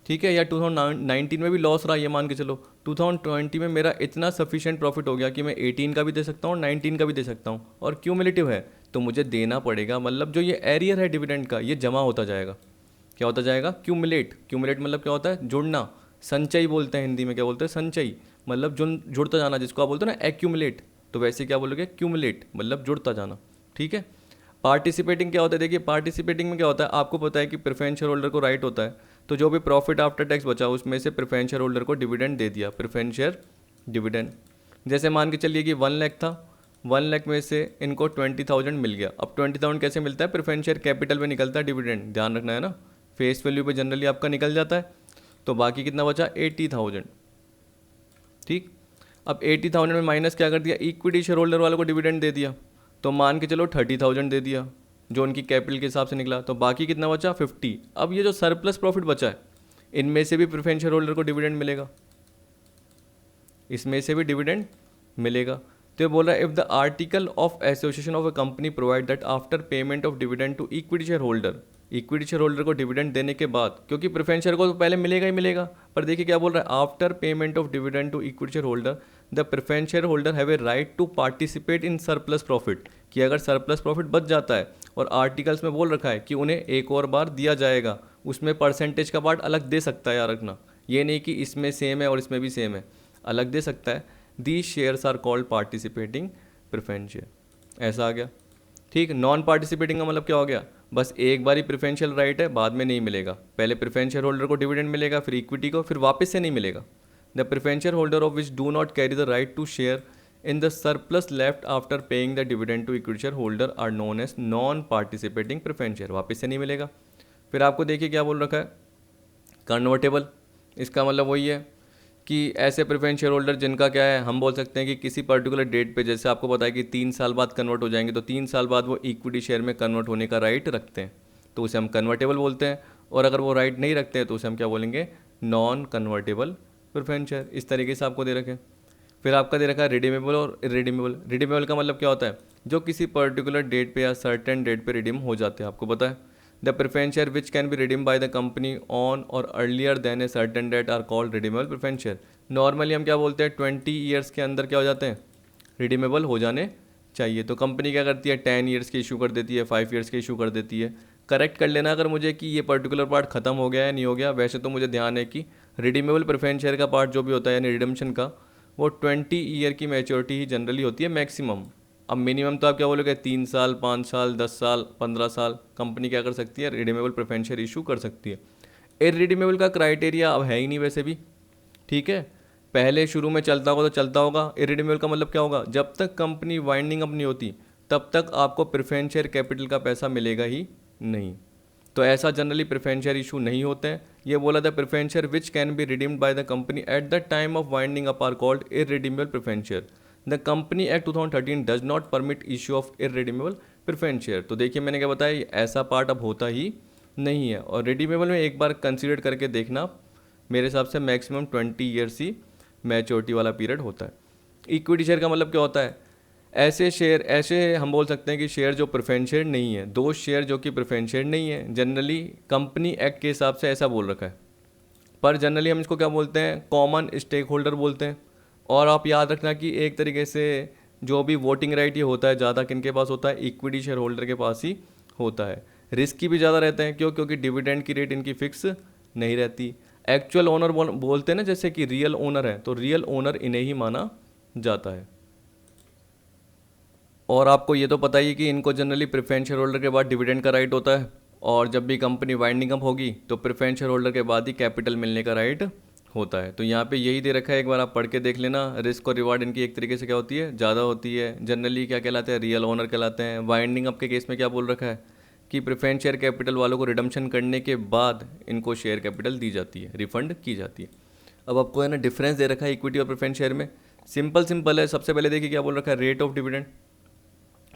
ठीक है, या 2019 में भी लॉस रहा ये मान के चलो, 2020 में मेरा इतना सफिशिएंट प्रॉफिट हो गया कि मैं 18 का भी दे सकता हूँ, 19 का भी दे सकता हूँ, और क्यूमुलेटिव है तो मुझे देना पड़ेगा। मतलब जो ये एरियर है डिविडेंड का ये जमा होता जाएगा, क्या होता जाएगा, क्यूमुलेट। क्यूमुलेट मतलब क्या होता है, जुड़ना, संचयी बोलते हैं हिंदी में, क्या बोलते हैं, संचयी, मतलब जुड़ता जाना, जिसको आप बोलते हो ना एक्यूमुलेट, तो वैसे क्या बोलोगे, क्यूमुलेट मतलब जुड़ता जाना, ठीक है। पार्टिसिपेटिंग क्या होता है, देखिए पार्टिसिपेटिंग में क्या होता है, आपको पता है कि प्रेफरेंस शेयर होल्डर को राइट होता है, तो जो भी प्रॉफिट आफ्टर टैक्स बचा उसमें से प्रेफरेंस शेयर होल्डर को डिविडेंड दे दिया, प्रेफरेंस शेयर डिविडेंड। जैसे मान के चलिए कि 1 लाख था, 1 लाख में से इनको 20,000 मिल गया। अब 20,000 कैसे मिलता है, प्रेफरेंस शेयर कैपिटल में निकलता है डिविडेंड, ध्यान रखना है ना, फेस वैल्यू पे जनरली आपका निकल जाता है। तो बाकी कितना बचा, 80,000, ठीक। अब 80,000 में माइनस क्या कर दिया, इक्विटी शेयर होल्डर वालों को डिविडेंड दे दिया, तो मान के चलो 30,000 दे दिया जो उनकी कैपिटल के हिसाब से निकला, तो बाकी कितना बचा, 50। अब ये जो सरप्लस प्रॉफिट बचा है इनमें से भी प्रेफरेंस शेयर होल्डर को डिविडेंड मिलेगा, इसमें से भी डिविडेंड मिलेगा। तो ये बोल रहा है if the article of association of a company provide that after payment of dividend to equity share holder, equity share holder को डिविडेंड देने के बाद, क्योंकि प्रेफरेंस शेयर को तो पहले मिलेगा ही मिलेगा, पर देखिए क्या बोल रहा है, after payment of dividend to equity share holder the preference share holder have a right to participate in surplus profit, कि अगर सरप्लस प्रॉफिट बच जाता है और आर्टिकल्स में बोल रखा है कि उन्हें एक और बार दिया जाएगा, उसमें परसेंटेज का पार्ट अलग दे सकता है, याद रखना, ये नहीं कि इसमें सेम है और इसमें भी सेम है, अलग दे सकता है। These shares are called participating preference share, ऐसा आ गया, ठीक। नॉन पार्टिसिपेटिंग का मतलब क्या हो गया, बस एक बार ही प्रेफरेंशियल राइट है, बाद में नहीं मिलेगा, पहले प्रेफरेंस शेयर होल्डर को डिविडेंड मिलेगा, फिर इक्विटी को, फिर वापस से नहीं मिलेगा। The preference share holder of which do not carry the right to share in the surplus left after paying the dividend to equity share holder are known as non participating preference share, वापस से नहीं मिलेगा। फिर आपको देखिए क्या बोल रखा है, कन्वर्टेबल, इसका मतलब वही है कि ऐसे प्रेफरेंस शेयर होल्डर जिनका क्या है, हम बोल सकते हैं कि किसी पर्टिकुलर डेट पे, जैसे आपको पता है कि 3 साल बाद कन्वर्ट हो जाएंगे, तो 3 साल बाद वो इक्विटी शेयर में कन्वर्ट होने का राइट रखते हैं, तो उसे हम कन्वर्टेबल बोलते हैं। और अगर वो राइट नहीं रखते हैं तो उसे हम क्या बोलेंगे, नॉन कन्वर्टेबल प्रेफरेंस शेयर। इस तरीके से आपको दे रखे। फिर आपका दे रखा है रिडीमेबल और इरेडीमेबल। रिडीमेबल का मतलब क्या होता है, जो किसी पर्टिकुलर डेट पे या सर्टेन डेट पे रिडीम हो जाते हैं, आपको पता है। The preference share which can be redeem by the company on or earlier than a certain date are called redeemable preference share. Normally हम क्या बोलते हैं, 20 ईयर्स के अंदर क्या हो जाते हैं, रिडीमेबल हो जाने चाहिए। तो कंपनी क्या करती है, 10 ईयर्स के इशू कर देती है, 5 ईयर्स के इशू कर देती है। करेक्ट कर लेना अगर मुझे कि ये पर्टिकुलर पार्ट खत्म हो गया है नहीं हो गया। वैसे तो मुझे ध्यान है कि रिडीमेबल प्रेफरेंस शेयर का पार्ट जो भी होता है यानी रिडम्पशन का, वो 20 ईयर की मैच्योरिटी ही जनरली होती है मैक्सिमम। अब मिनिमम तो आप क्या बोलोगे, 3 साल, 5 साल, 10 साल, 15 साल कंपनी क्या कर सकती है, रिडीमेबल प्रेफरेंस शेयर इशू कर सकती है। इररिडीमेबल का क्राइटेरिया अब है ही नहीं वैसे भी, ठीक है। पहले शुरू में चलता होगा तो चलता होगा। इररिडीमेबल का मतलब क्या होगा, जब तक कंपनी वाइंडिंग अप नहीं होती तब तक आपको प्रेफरेंस शेयर कैपिटल का पैसा मिलेगा ही नहीं। तो ऐसा जनरली प्रेफरेंस शेयर इशू नहीं होते हैं। ये बोला था preference share which can be redeemed by the company at the time of winding up are called irredeemable preference share. The company act 2013 does not permit issue of irredeemable preference share. तो देखिए मैंने क्या बताया, ऐसा part अब होता ही नहीं है। और रिडीमेबल में एक बार कंसीडर करके देखना, मेरे हिसाब से मैक्सिमम 20 ईयर्स ही मैच्योरिटी वाला पीरियड होता है। इक्विटी शेयर का मतलब क्या होता है, ऐसे शेयर, ऐसे हम बोल सकते हैं कि शेयर जो प्रेफरेंस शेयर नहीं है, दो शेयर जो कि प्रेफरेंस शेयर नहीं है, जनरली कंपनी एक्ट के हिसाब से ऐसा बोल रखा है, पर जनरली हम इसको क्या बोलते हैं, कॉमन स्टेक होल्डर बोलते हैं। और आप याद रखना कि एक तरीके से जो भी वोटिंग राइट ये होता है ज़्यादा किनके पास होता है, इक्विटी शेयर होल्डर के पास ही होता है। रिस्क भी ज़्यादा रहते हैं, क्यों, क्योंकि डिविडेंड की रेट इनकी फिक्स नहीं रहती। एक्चुअल ओनर बोलते हैं ना, जैसे कि रियल ओनर है, तो रियल ओनर इन्हें ही माना जाता है। और आपको ये तो पता ही है कि इनको जनरली प्रेफरेंस शेयर होल्डर के बाद डिविडेंड का राइट होता है, और जब भी कंपनी वाइंडिंग अप होगी तो प्रेफरेंस शेयर होल्डर के बाद ही कैपिटल मिलने का राइट होता है। तो यहाँ पे यही दे रखा है, एक बार आप पढ़ के देख लेना। रिस्क और रिवार्ड इनकी एक तरीके से क्या होती है, ज़्यादा होती है। जनरली क्या कहलाते हैं, रियल ओनर कहलाते हैं। वाइंडिंग अप के केस में क्या बोल रखा है कि प्रेफरेंस शेयर कैपिटल वालों को रिडम्पशन करने के बाद इनको शेयर कैपिटल दी जाती है, रिफंड की जाती है। अब आपको है ना डिफरेंस दे रखा है इक्विटी और प्रेफरेंस शेयर में, सिंपल है। सबसे पहले देखिए क्या बोल रखा है, रेट ऑफ डिविडेंड।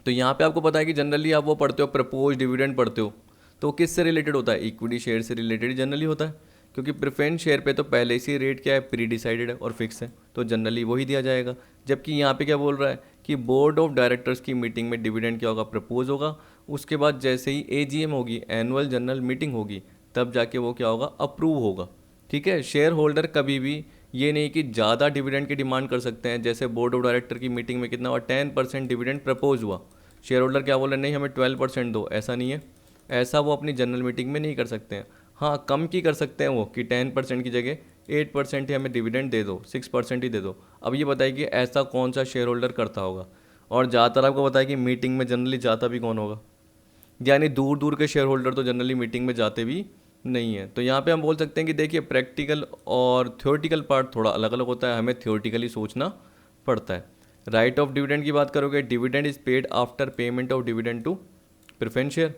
तो यहाँ पे आपको पता है कि जनरली आप वो पढ़ते हो, प्रपोज डिविडेंड पढ़ते हो, तो किससे रिलेटेड होता है, इक्विटी शेयर से रिलेटेड जनरली होता है, क्योंकि प्रेफरेंस शेयर पे तो पहले से रेट क्या है, प्री डिसाइडेड है और फिक्स है, तो जनरली वही दिया जाएगा। जबकि यहाँ पे क्या बोल रहा है कि बोर्ड ऑफ डायरेक्टर्स की मीटिंग में डिविडेंड क्या होगा, प्रपोज होगा। उसके बाद जैसे ही एजीएम होगी, एनुअल जनरल मीटिंग होगी, तब जाके वो क्या होगा, अप्रूव होगा। ठीक है, शेयर होल्डर कभी भी ये नहीं कि ज़्यादा डिविडेंड की डिमांड कर सकते हैं। जैसे बोर्ड ऑफ डायरेक्टर की मीटिंग में कितना हुआ, 10% डिविडेंड प्रपोज हुआ, शेयर होल्डर क्या बोल रहे हैं, नहीं हमें 12% दो, ऐसा नहीं है। ऐसा वो अपनी जनरल मीटिंग में नहीं कर सकते हैं। हाँ, कम की कर सकते हैं वो, कि 10% की जगह 8% ही हमें डिविडेंड दे दो, 6% ही दे दो। अब ये बताइए कि ऐसा कौन सा शेयर होल्डर करता होगा। और ज़्यादातर आपको बताया कि मीटिंग में जनरली जाता भी कौन होगा, यानी दूर दूर के शेयर होल्डर तो जनरली मीटिंग में जाते भी नहीं है। तो यहाँ पे हम बोल सकते हैं कि देखिए प्रैक्टिकल और थ्योरेटिकल पार्ट थोड़ा अलग अलग होता है, हमें थ्योरेटिकली सोचना पड़ता है। राइट ऑफ डिविडेंड की बात करोगे, dividend is paid after payment of dividend to preference share,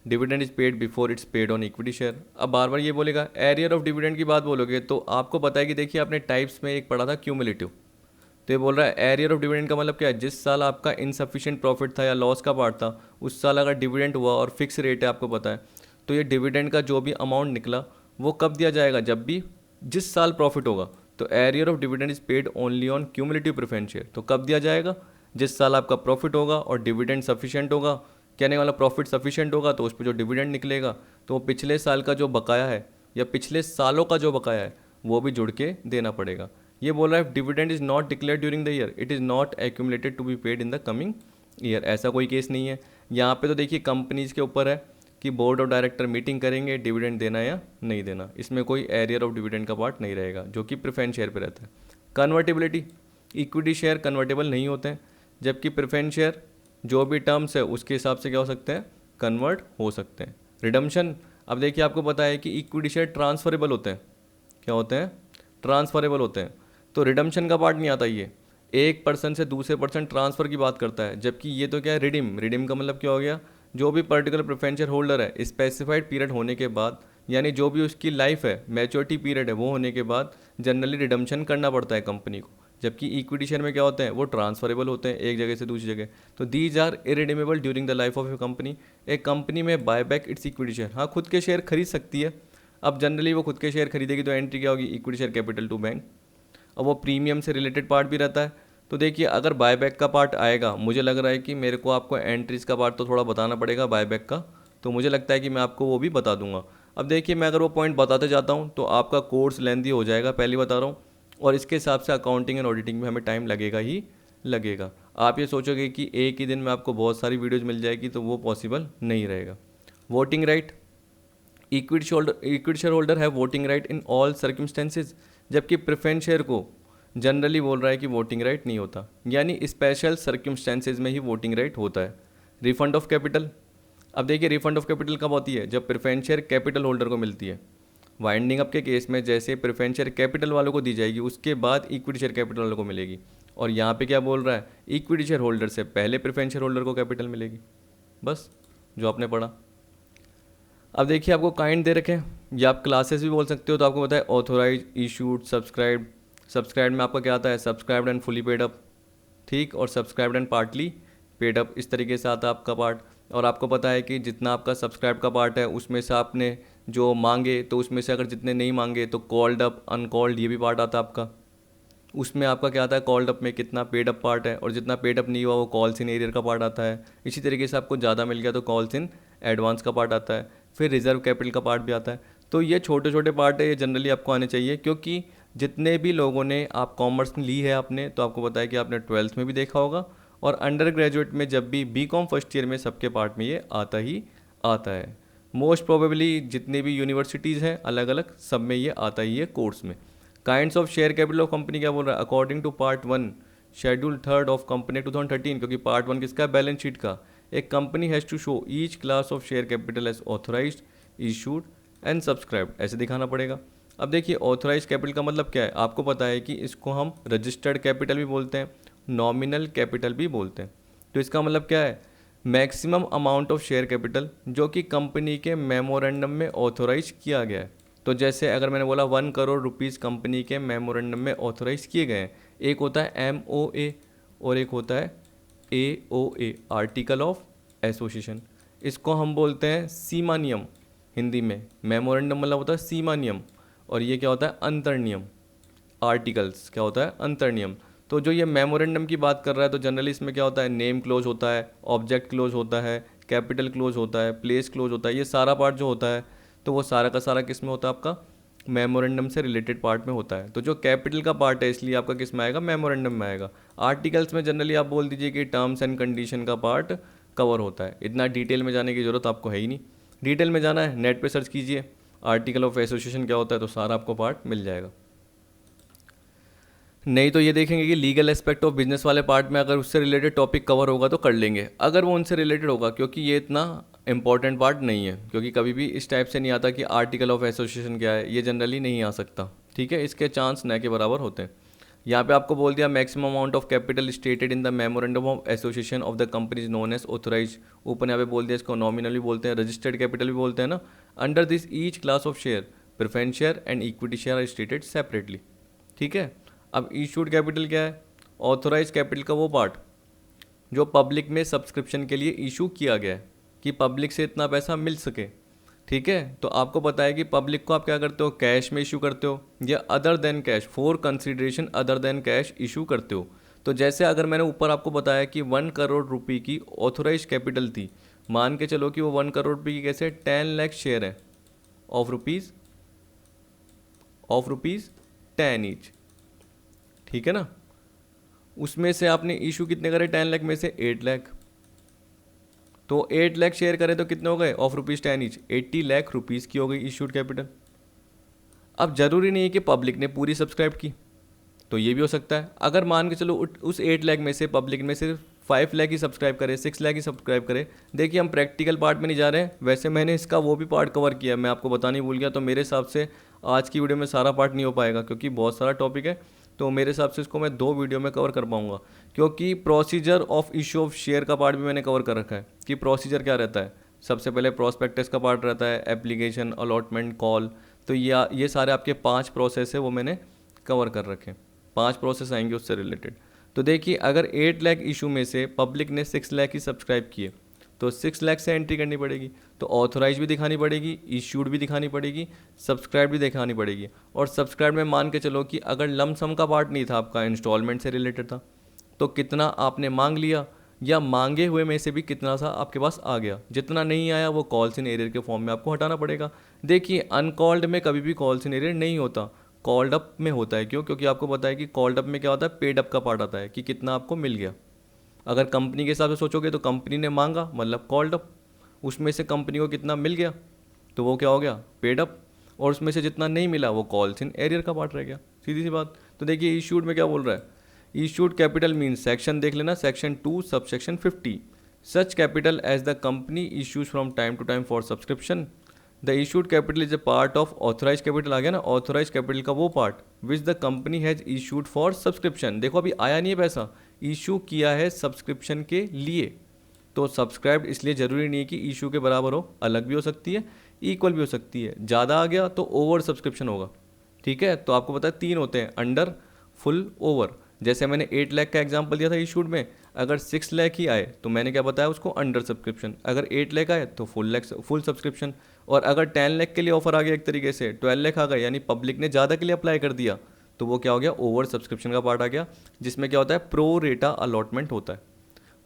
dividend is paid before it's paid on equity share. अब बार बार ये बोलेगा, एरियर ऑफ डिविडेंड की बात बोलोगे तो आपको पता है कि देखिए आपने टाइप्स में एक पढ़ा था क्यूमुलेटिव, तो ये बोल रहा है एरियर ऑफ डिविडेंड का मतलब क्या है, जिस साल आपका इनसफिशिएंट प्रॉफिट था या लॉस का पार्ट था, उस साल अगर डिविडेंड हुआ और फिक्स रेट है आपको पता है, तो ये डिविडेंड का जो भी अमाउंट निकला वो कब दिया जाएगा, जब भी जिस साल प्रॉफिट होगा। तो arrear of dividend is paid only on cumulative preference share, तो कब दिया जाएगा, जिस साल आपका प्रॉफिट होगा और डिविडेंड सफिशिएंट होगा। कहने वाला प्रॉफिट सफिशिएंट होगा तो उस पर जो डिविडेंड निकलेगा, तो वो पिछले साल का जो बकाया है या पिछले सालों का जो बकाया है वो भी जुड़ के देना पड़ेगा। ये बोल रहा है dividend is not declare during the year, it is not accumulated to be paid in the coming year. ऐसा कोई केस नहीं है। यहाँ पे तो देखिए कंपनीज के ऊपर है कि बोर्ड ऑफ डायरेक्टर मीटिंग करेंगे डिविडेंड देना या नहीं देना, इसमें कोई एरियर ऑफ डिविडेंड का पार्ट नहीं रहेगा, जो कि प्रेफरेंस शेयर पे रहता है। कन्वर्टेबिलिटी, इक्विटी शेयर कन्वर्टेबल नहीं होते हैं, जबकि प्रेफरेंस शेयर जो भी टर्म्स है उसके हिसाब से क्या हो सकते हैं, कन्वर्ट हो सकते हैं। रिडम्पशन, अब देखिए आपको पता है कि इक्विटी शेयर ट्रांसफरेबल होते हैं, क्या होते हैं, ट्रांसफरेबल होते हैं। तो रिडम्पशन का पार्ट नहीं आता, ये एक पर्सन से दूसरे पर्सन ट्रांसफ़र की बात करता है, जबकि ये तो क्या है, रिडीम। रिडीम का मतलब क्या हो गया, जो भी पर्टिकुलर प्रेफरेंस शेयर होल्डर है स्पेसिफाइड पीरियड होने के बाद, यानी जो भी उसकी लाइफ है, मैच्योरिटी पीरियड है, वो होने के बाद जनरली रिडम्पशन करना पड़ता है कंपनी को। जबकि इक्विटी शेयर में क्या होते हैं, वो ट्रांसफरेबल होते हैं एक जगह से दूसरी जगह। तो these are irredeemable during the life of a company. एक कंपनी में buy back its equity share, हाँ खुद के शेयर खरीद सकती है। अब जनरली वो खुद के शेयर खरीदेगी तो एंट्री क्या होगी, equity share capital to bank. अब वो प्रीमियम से रिलेटेड पार्ट भी रहता है। तो देखिए अगर बायबैक का पार्ट आएगा, मुझे लग रहा है कि मेरे को आपको एंट्रीज का पार्ट तो थोड़ा बताना पड़ेगा बायबैक का, तो मुझे लगता है कि मैं आपको वो भी बता दूंगा। अब देखिए मैं अगर वो पॉइंट बताते जाता हूँ तो आपका कोर्स लेंदी हो जाएगा, पहले बता रहा हूँ, और इसके हिसाब से अकाउंटिंग एंड ऑडिटिंग में हमें टाइम लगेगा ही लगेगा। आप ये सोचोगे कि एक ही दिन में आपको बहुत सारी वीडियोज़ मिल जाएगी, तो वो पॉसिबल नहीं रहेगा। Voting right, equity share holder है voting right in all circumstances, जबकि प्रेफरेंस शेयर को जनरली बोल रहा है कि वोटिंग राइट नहीं होता, यानी स्पेशल सर्कमस्टेंसेज में ही वोटिंग राइट होता है। रिफंड ऑफ कैपिटल, अब देखिए रिफंड ऑफ कैपिटल कब होती है, जब प्रेफरेंस शेयर कैपिटल होल्डर को मिलती है। वाइंडिंग अप के केस में जैसे प्रेफरेंस शेयर कैपिटल वालों को दी जाएगी, उसके बाद इक्विटी शेयर कैपिटल वालों को मिलेगी। और यहाँ पे क्या बोल रहा है, इक्विटी शेयर होल्डर से पहले प्रेफरेंस शेयर होल्डर को कैपिटल मिलेगी, बस जो आपने पढ़ा। अब देखिए आपको काइंड दे रखे हैं, या आप क्लासेस भी बोल सकते हो। तो आपको पता है ऑथोराइज, इशूड, सब्सक्राइब्ड में आपका क्या आता है, subscribed and fully paid up, ठीक, और subscribed and partly paid up इस तरीके से आता है आपका पार्ट। और आपको पता है कि जितना आपका सब्सक्राइब का पार्ट है उसमें से आपने जो मांगे तो उसमें से अगर जितने नहीं मांगे तो कॉल्ड अप अनकॉल्ड ये भी पार्ट आता है आपका। उसमें आपका क्या आता है, कॉल्ड अप में कितना पेड अप पार्ट है, और जितना पेड अप नहीं हुआ वो कॉल्स इन एरियर का पार्ट आता है। इसी तरीके से आपको ज़्यादा मिल गया तो कॉल्स इन एडवांस का पार्ट आता है। फिर रिजर्व कैपिटल का पार्ट भी आता है। तो ये छोटे छोटे पार्ट है, ये जनरली आपको आने चाहिए, क्योंकि जितने भी लोगों ने आप कॉमर्स ली है आपने, तो आपको पता है कि आपने 12th में भी देखा होगा, और अंडर ग्रेजुएट में जब भी बीकॉम फर्स्ट ईयर में सबके पार्ट में ये आता ही आता है। मोस्ट प्रोबेबली जितनी भी यूनिवर्सिटीज़ हैं अलग अलग, सब में ये आता ही है कोर्स में। Kinds of share capital of company क्या बोल रहा है, according to part 1 schedule 3 of company 2013, क्योंकि पार्ट 1 किसका है, बैलेंस शीट का। एक company has to show each class of share capital as authorised, issued and subscribed, ऐसे दिखाना पड़ेगा। अब देखिए ऑथराइज कैपिटल का मतलब क्या है, आपको पता है कि इसको हम रजिस्टर्ड कैपिटल भी बोलते हैं, नॉमिनल कैपिटल भी बोलते हैं। तो इसका मतलब क्या है, maximum amount of share capital जो कि कंपनी के मेमोरेंडम में ऑथोराइज किया गया है। तो जैसे अगर मैंने बोला 1 करोड़ रुपीज़ कंपनी के मेमोरेंडम में ऑथोराइज किए गए हैं, एक होता है MOA और एक होता है AOA, आर्टिकल ऑफ एसोसिएशन। इसको हम बोलते हैं सीमा नियम हिंदी में। मेमोरेंडम मतलब होता है सीमा नियम, और ये क्या होता है, अंतर नियम। आर्टिकल्स क्या होता है, अंतर नियम। तो जो ये मेमोरेंडम की बात कर रहा है तो जनरली इसमें क्या होता है, नेम क्लोज होता है, ऑब्जेक्ट क्लोज होता है, कैपिटल क्लोज होता है, प्लेस क्लोज होता है, ये सारा पार्ट जो होता है तो वो सारा का सारा किस में होता है, आपका मेमोरेंडम से रिलेटेड पार्ट में होता है। तो जो कैपिटल का पार्ट है इसलिए आपका किस में आएगा, मेमोरेंडम में आएगा। आर्टिकल्स में जनरली आप बोल दीजिए कि टर्म्स एंड कंडीशन का पार्ट कवर होता है। इतना डिटेल में जाने की ज़रूरत आपको है ही नहीं। डिटेल में जाना है नेट पे सर्च कीजिए आर्टिकल ऑफ एसोसिएशन क्या होता है, तो सारा आपको पार्ट मिल जाएगा। नहीं तो ये देखेंगे कि लीगल एस्पेक्ट ऑफ बिजनेस वाले पार्ट में अगर उससे रिलेटेड टॉपिक कवर होगा तो कर लेंगे, अगर वो उनसे रिलेटेड होगा, क्योंकि ये इतना इंपॉर्टेंट पार्ट नहीं है, क्योंकि कभी भी इस टाइप से नहीं आता कि आर्टिकल ऑफ एसोसिएशन क्या है, ये जनरली नहीं आ सकता। ठीक है, इसके चांस न के बराबर होते हैं। यहाँ पे आपको बोल दिया maximum amount of capital stated in the memorandum of association of the company is known as authorise. ऊपर यहाँ पे बोल दिया, इसको नॉमिनल भी बोलते हैं, रजिस्टर्ड कैपिटल भी बोलते हैं ना। Under this each class of share, preference share and equity share are stated separately. ठीक है, अब इशूड कैपिटल क्या है, ऑथोराइज कैपिटल का वो पार्ट जो पब्लिक में सब्सक्रिप्शन के लिए इशू किया गया है, कि पब्लिक से इतना पैसा मिल सके। ठीक है, तो आपको पता है कि पब्लिक को आप क्या करते हो, कैश में इशू करते हो या other than cash, for consideration other than cash issue करते हो। तो जैसे अगर मैंने ऊपर आपको बताया कि 1 करोड़ रुपये की ऑथोराइज कैपिटल थी, मान के चलो कि वो 1 करोड़ रुपये की कैसे 10 लाख शेयर है ऑफ रुपीज़ 10 ईच। ठीक है ना, उसमें से आपने इशू कितने करे, 10 लाख में से 8 लाख, तो 8 लाख शेयर करें तो कितने हो गए, of rupees 10 each, 80 lakh rupees की हो गई इशूड कैपिटल। अब जरूरी नहीं है कि पब्लिक ने पूरी सब्सक्राइब की, तो ये भी हो सकता है। अगर मान के चलो उस 8 लाख में से पब्लिक में सिर्फ 5 लाख ही सब्सक्राइब करे, 6 लाख ही सब्सक्राइब करे। देखिए हम प्रैक्टिकल पार्ट में नहीं जा रहे हैं, वैसे मैंने इसका वो भी पार्ट कवर किया, मैं आपको बताना ही भूल गया। तो मेरे हिसाब से आज की वीडियो में सारा पार्ट नहीं हो पाएगा, क्योंकि बहुत सारा टॉपिक है, तो मेरे हिसाब से इसको मैं 2 वीडियो में कवर कर पाऊंगा। क्योंकि procedure of issue of share का पार्ट भी मैंने कवर कर रखा है कि प्रोसीजर क्या रहता है। सबसे पहले प्रोस्पेक्टस का पार्ट रहता है, एप्लीकेशन, अलॉटमेंट, कॉल, तो ये सारे आपके 5 प्रोसेस है, वो मैंने कवर कर रखे। 5 प्रोसेस आएंगे उससे रिलेटेड। तो देखिए अगर 8 लाख इशू में से पब्लिक ने 6 लाख ही सब्सक्राइब किए, तो 6 लाख से एंट्री करनी पड़ेगी, तो ऑथोराइज भी दिखानी पड़ेगी, इश्यूड भी दिखानी पड़ेगी, सब्सक्राइब भी दिखानी पड़ेगी। और सब्सक्राइब में मान के चलो कि अगर लमसम का पार्ट नहीं था, आपका इंस्टॉलमेंट से रिलेटेड था, तो कितना आपने मांग लिया या मांगे हुए में से भी कितना सा आपके पास आ गया, जितना नहीं आया वो कॉल्स इन एरियर के फॉर्म में आपको हटाना पड़ेगा। देखिए अनकॉल्ड में कभी भी कॉल्स इन एरियर नहीं होता, कॉल्ड अप में होता है। क्यों? क्योंकि आपको पता है कि कॉल्ड अप में क्या होता है, पेड अप का पार्ट आता है कि कितना आपको मिल गया। अगर कंपनी के हिसाब से सोचोगे तो कंपनी ने मांगा मतलब कॉल्ड अप, उसमें से कंपनी को कितना मिल गया तो वो क्या हो गया, पेड अप, और उसमें से जितना नहीं मिला वो कॉल्स इन एरियर का पार्ट रह गया। सीधी सी बात। तो देखिए इशूड में क्या बोल रहा है, इशूड कैपिटल मीन्स, सेक्शन देख लेना, section 2 subsection 50, such capital as the company issues from time to time for subscription. The issued capital is a part of authorise capital, आ गया ना, ऑथराइज कैपिटल का वो part which the company has issued for subscription. देखो अभी आया नहीं है पैसा, इशू किया है सब्सक्रिप्शन के लिए। तो सब्सक्राइब इसलिए ज़रूरी नहीं है कि इशू के बराबर हो, अलग भी हो सकती है, इक्वल भी हो सकती है। ज़्यादा आ गया तो ओवर सब्सक्रिप्शन होगा। ठीक है, तो आपको पता है 3 होते हैं, अंडर, फुल, ओवर। जैसे मैंने 8 लाख का एग्जांपल दिया था इशूड में, अगर 6 लाख ही आए तो मैंने क्या बताया उसको अंडर सब्सक्रिप्शन, अगर 8 लाख आए तो फुल सब्सक्रिप्शन, और अगर 10 लाख के लिए ऑफर आ गया एक तरीके से, 12 लाख आ गए यानी पब्लिक ने ज़्यादा के लिए अप्लाई कर दिया, तो वो क्या हो गया, ओवर सब्सक्रिप्शन का पार्ट आ गया, जिसमें क्या होता है, प्रो रेटा अलॉटमेंट होता है।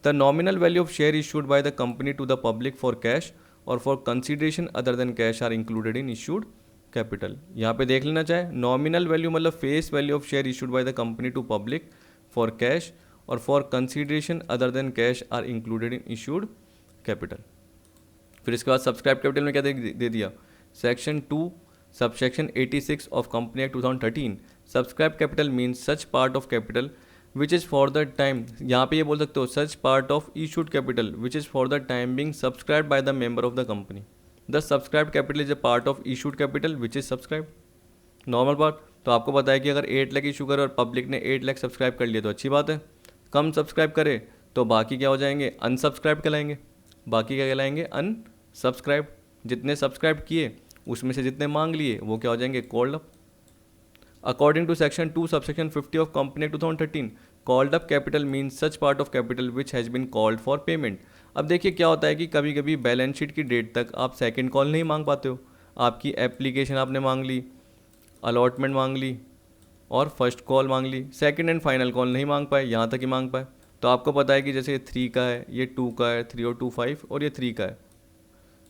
The nominal value of share issued by the company to the public for cash or for consideration other than cash are included in issued capital. यहाँ पे देख लेना चाहे, नॉमिनल वैल्यू मतलब face value of share issued by the company to public for cash or for consideration other than cash are included in issued capital. फिर इसके बाद subscribe capital में क्या दे दिया, section 2 subsection 86 of company act 2013, subscribe capital means such part of capital which is for the time, यहाँ पे ये बोल सकते हो such part of issued capital which is for the time being subscribe by the member of the company. The subscribe capital is a part of issued capital which is subscribe, normal part. तो आपको पता है कि अगर 8 lakh issue करे और public ने 8 lakh subscribe कर लिया तो अच्छी बात है, कम सब्सक्राइब करे तो बाकी क्या हो जाएंगे, अनसब्सक्राइब कहलाएंगे, बाकी क्या कहलाएंगे, अनसब्सक्राइब। जितने सब्सक्राइब किए उसमें से जितने मांग लिए वो क्या हो जाएंगे, called up. According to section 2 subsection 50 of company act 2013, called up capital means such part of capital which has been called for payment. अब देखिए क्या होता है कि कभी कभी बैलेंस शीट की डेट तक आप सेकंड कॉल नहीं मांग पाते हो, आपकी एप्लीकेशन आपने मांग ली, अलॉटमेंट मांग ली और फर्स्ट कॉल मांग ली, सेकंड एंड फाइनल कॉल नहीं मांग पाए, यहाँ तक ही मांग पाए। तो आपको पता है कि जैसे 3 का है, ये 2 का है, 3 और 2 5 और ये 3 का है,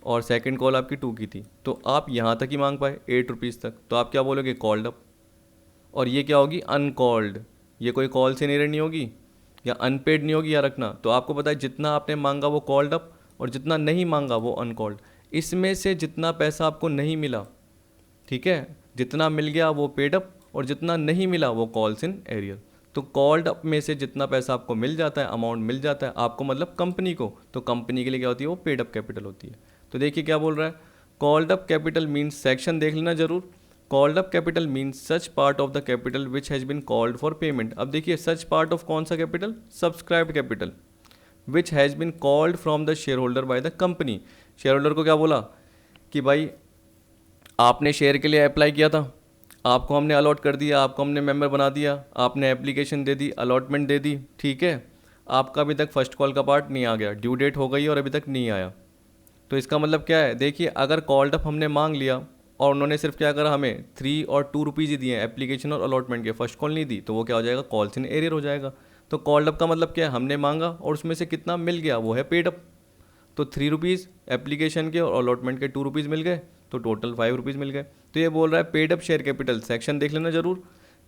और सेकंड कॉल आपकी 2 की थी, तो आप यहाँ तक ही मांग पाए 8 रुपीज़ तक, तो आप क्या बोलोगे, कॉल्ड अप। और ये क्या होगी, अनकॉल्ड, ये कोई कॉल से नहीं होगी या अनपेड नहीं होगी, या रखना। तो आपको पता है जितना आपने मांगा वो कॉल्ड अप और जितना नहीं मांगा वो अनकॉल्ड। इसमें से जितना पैसा आपको नहीं मिला, ठीक है, जितना मिल गया वो पेड अप और जितना नहीं मिला वो कॉल्स इन एरियर। तो कॉल्ड अप में से जितना पैसा आपको मिल जाता है, अमाउंट मिल जाता है आपको मतलब कंपनी को, तो कंपनी के लिए क्या होती है, वो पेड अप कैपिटल होती है। तो देखिए क्या बोल रहा है, called up capital means, section देख लेना जरूर, called up capital means such part of the capital which has been called for payment. अब देखिए सच पार्ट ऑफ कौन सा capital, subscribed capital which has been called from the share holder by the company. Share holder को क्या बोला कि भाई आपने शेयर के लिए अप्लाई किया था, आपको हमने अलॉट कर दिया, आपको हमने मेंबर बना दिया, आपने एप्लीकेशन दे दी, अलॉटमेंट दे दी, ठीक है, आपका अभी तक फर्स्ट कॉल का पार्ट नहीं आ गया, ड्यू डेट हो गई और अभी तक नहीं आया। तो इसका मतलब क्या है, देखिए अगर कॉल्ड अप हमने मांग लिया और उन्होंने सिर्फ क्या करा, हमें 3 और 2 रुपीज़ ही दिए एप्लीकेशन और अलॉटमेंट के, फर्स्ट कॉल नहीं दी, तो वो क्या हो जाएगा, कॉल्स इन एरियर हो जाएगा। तो कॉल्ड अप का मतलब क्या है, हमने मांगा और उसमें से कितना मिल गया वो है पेड अप। तो 3 रुपीज़ एप्लीकेशन के और अलॉटमेंट के 2 रुपीज़ मिल गए, तो टोटल 5 रुपीज़ मिल गए। तो ये बोल रहा है paid up share capital, section देख लेना जरूर,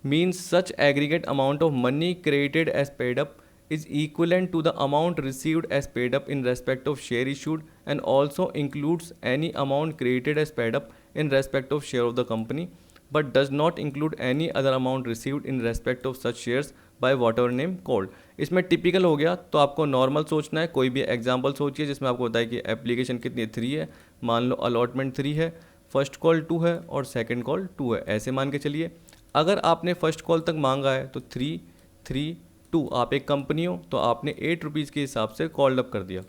means such aggregate amount of money created as paid up is equivalent to the amount received as paid up in respect of share issued and also includes any amount created as paid up in respect of share of the company but does not include any other amount received in respect of such shares by whatever name called। इसमें typical हो गया, तो आपको normal सोचना है, कोई भी example सोचिए जिसमें आपको बताए कि एप्लीकेशन कितनी है, 3 है, मान लो अलॉटमेंट 3 है, फर्स्ट कॉल 2 है और सेकेंड कॉल 2 है, ऐसे मान के चलिए। अगर आपने फर्स्ट कॉल तक मांगा है तो 3 3 2, आप एक कंपनी हो तो आपने 8 रुपीज़ के हिसाब से कॉल्ड अप कर दिया,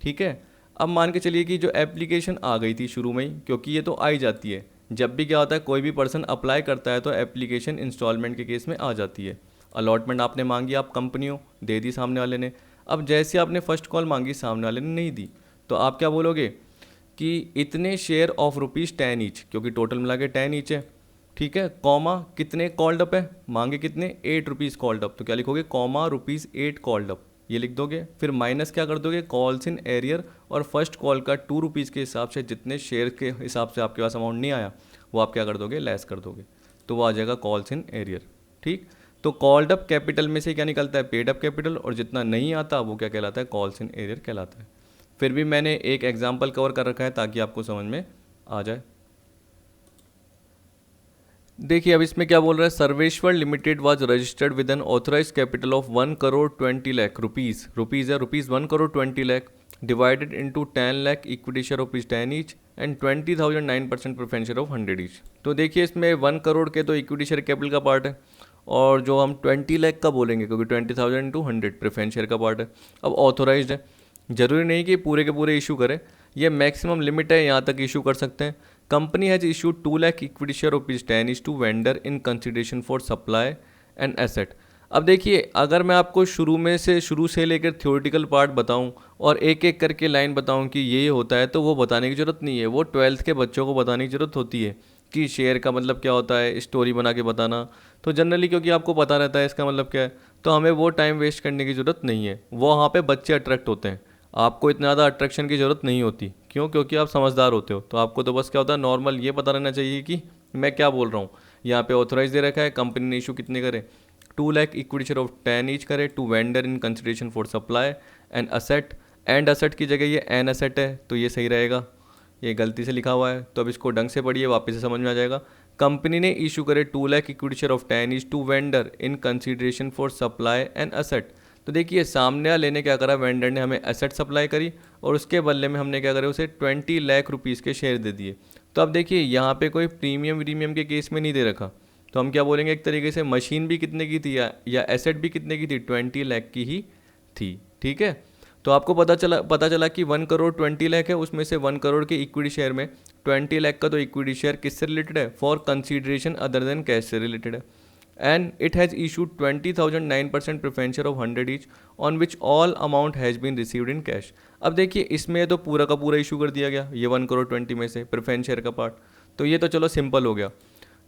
ठीक है। अब मान के चलिए कि जो एप्लीकेशन आ गई थी शुरू में ही, क्योंकि ये तो आई जाती है, जब भी क्या होता है कोई भी पर्सन अप्लाई करता है तो एप्लीकेशन इंस्टॉलमेंट के केस में आ जाती है। अलॉटमेंट आपने मांगी, आप कंपनी हो, दे दी सामने वाले ने। अब जैसे आपने फर्स्ट कॉल मांगी, सामने वाले ने नहीं दी, तो आप क्या बोलोगे कि इतने शेयर ऑफ ₹10 ईच, क्योंकि टोटल मिला के 10 ईच है, ठीक है, कॉमा कितने कॉल्ड अप है, मांगे कितने 8 रुपीज़ कॉल्ड अप, तो क्या लिखोगे, कॉमा ₹8 कॉल्ड अप, ये लिख दोगे। फिर माइनस क्या कर दोगे, कॉल्स इन एरियर, और फर्स्ट कॉल का 2 रुपीज़ के हिसाब से जितने शेयर के हिसाब से आपके पास अमाउंट नहीं आया वो आप क्या कर दोगे, लेस कर दोगे, तो वो आ जाएगा कॉल्स इन एरियर, ठीक। तो कॉल्ड अप कैपिटल में से क्या निकलता है, पेड अप कैपिटल, और जितना नहीं आता वो क्या कहलाता है, कॉल्स इन एरियर कहलाता है। फिर भी मैंने एक एग्जाम्पल कवर कर रखा है ताकि आपको समझ में आ जाए। देखिए अब इसमें क्या बोल रहा है, Sarveshwar limited was registered with an authorise capital of 1,20,00,000 rupees, rupees है, ₹1,20,00,000 divided into 10 lakh equity share of ₹10 each and 20,000 9% preference share of 100 each. तो देखिए इसमें 1 करोड़ के तो इक्विटी शेयर कैपिटल का पार्ट है, और जो हम 20 लाख का बोलेंगे क्योंकि 20,000 इंटू 100 प्रेफरेंस शेयर का पार्ट है। अब ऑथोराइज्ड है, जरूरी नहीं कि पूरे के पूरे इशू करें, ये मैक्सिमम लिमिट है, यहाँ तक इशू कर सकते हैं। Company has issued 2 lakh equity share ₹10 each to vendor in consideration for supply and asset. अब देखिए, अगर मैं आपको शुरू से लेकर थ्योरेटिकल पार्ट बताऊं और एक एक करके लाइन बताऊं कि ये होता है, तो वो बताने की ज़रूरत नहीं है। वो 12th के बच्चों को बताने की ज़रूरत होती है कि शेयर का मतलब क्या होता है, स्टोरी बना के बताना। तो जनरली क्योंकि आपको पता रहता है इसका मतलब क्या है, तो हमें वो टाइम वेस्ट करने की ज़रूरत नहीं है। वो वहाँ पे बच्चे अट्रैक्ट होते हैं, आपको इतना ज़्यादा अट्रैक्शन की ज़रूरत नहीं होती। क्यों? क्योंकि आप समझदार होते हो। तो आपको तो बस क्या होता है, नॉर्मल ये पता रहना चाहिए कि मैं क्या बोल रहा हूँ। यहाँ पे ऑथराइज दे रखा है, कंपनी ने इशू कितने करे, 2 lakh equity share of 10 each करे to vendor in consideration for supply and asset. And asset की जगह ये एन असेट है, तो ये सही रहेगा। ये गलती से लिखा हुआ है, तो अब इसको ढंग से पढ़िए, वापस से समझ में आ जाएगा। कंपनी ने इशू करे 2 lakh equity share of 10 each to vendor in consideration for supply and asset. तो देखिए, सामने वाले ने क्या करा, वेंडर ने हमें एसेट सप्लाई करी और उसके बदले में हमने क्या करा, उसे 20 लाख रुपीज़ के शेयर दे दिए। तो अब देखिए, यहाँ पे कोई प्रीमियम के केस में नहीं दे रखा, तो हम क्या बोलेंगे, एक तरीके से मशीन भी कितने की थी या एसेट भी कितने की थी, 20 लाख की ही थी। ठीक है, तो आपको पता चला कि 1 करोड़ 20 लाख है, उसमें से 1 करोड़ के इक्विटी शेयर में 20 लाख का तो इक्विटी शेयर किससे रिलेटेड है, for consideration other than cash से रिलेटेड है। And it has issued 20,000 9% preference share of 100 each on which all amount has been received in cash. अब देखिए, इसमें तो पूरा का पूरा इशू कर दिया गया, ये 1 करोड़ 20 में से प्रेफरेंस शेयर का पार्ट, तो ये तो चलो सिंपल हो गया।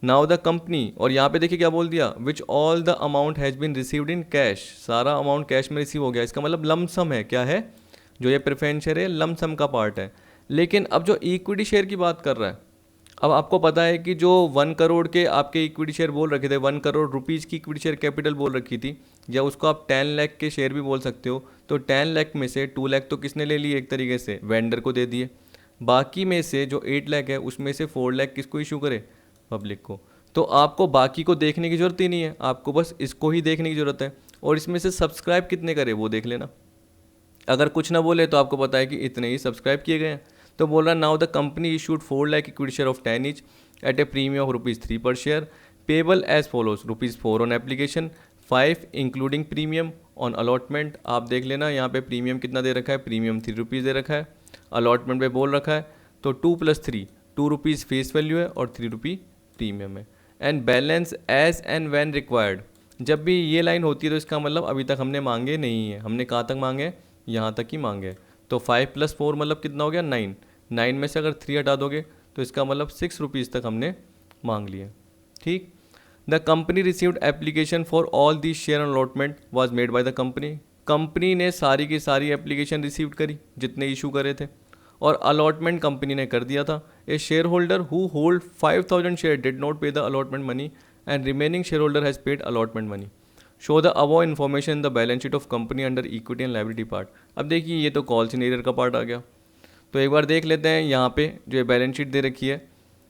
नाउ द कंपनी, और यहाँ पे देखिए क्या बोल दिया, which all the amount has been received in cash, सारा अमाउंट कैश में रिसीव हो गया। इसका मतलब लमसम है, क्या है, जो ये प्रेफरेंस शेयर है लमसम का पार्ट है। लेकिन अब जो इक्विटी शेयर की बात कर रहा है, अब आपको पता है कि जो 1 करोड़ के आपके इक्विटी शेयर बोल रखे थे, 1 करोड़ रुपीज़ की इक्विटी शेयर कैपिटल बोल रखी थी, या उसको आप 10 लाख के शेयर भी बोल सकते हो। तो 10 लाख में से 2 लाख तो किसने ले लिए, एक तरीके से वेंडर को दे दिए। बाकी में से जो 8 लाख है, उसमें से 4 लाख किसको इशू करे, पब्लिक को। तो आपको बाकी को देखने की ज़रूरत ही नहीं है, आपको बस इसको ही देखने की ज़रूरत है। और इसमें से सब्सक्राइब कितने करे वो देख लेना। अगर कुछ ना बोले तो आपको पता है कि इतने ही सब्सक्राइब किए गए हैं। तो बोल रहा, now the company issued 4 lakh equity share of 10 each at a premium of ₹3 per share, payable as follows, ₹4 on application, 5 including premium on allotment. आप देख लेना, यहाँ पे प्रीमियम कितना दे रखा है, प्रीमियम ₹3 दे रखा है, अलॉटमेंट पे बोल रखा है, तो 2 + 3 ₹2 फेस वैल्यू है और ₹3 प्रीमियम है। And balance as and when required. जब भी ये लाइन होती है तो इसका मतलब अभी तक हमने मांगे नहीं है, हमने कहाँ तक मांगे, यहाँ तक ही मांगे। तो 5 + 4 मतलब कितना हो गया, 9। 9 में से अगर 3 हटा दोगे तो इसका मतलब ₹6 तक हमने मांग लिए। ठीक। The company received application for all the share allotment was made by the company. Company ने सारी की सारी एप्लीकेशन रिसीव करी जितने इशू करे थे, और अलॉटमेंट कंपनी ने कर दिया था। A share holder who hold 5,000 share did not pay the allotment money and remaining share holder has paid allotment money. Show the above information in the balance sheet of company under equity and liability part. अब देखिए, ये तो call सिनेरियर का part आ गया, तो एक बार देख लेते हैं यहाँ पे जो बैलेंस शीट दे रखी है।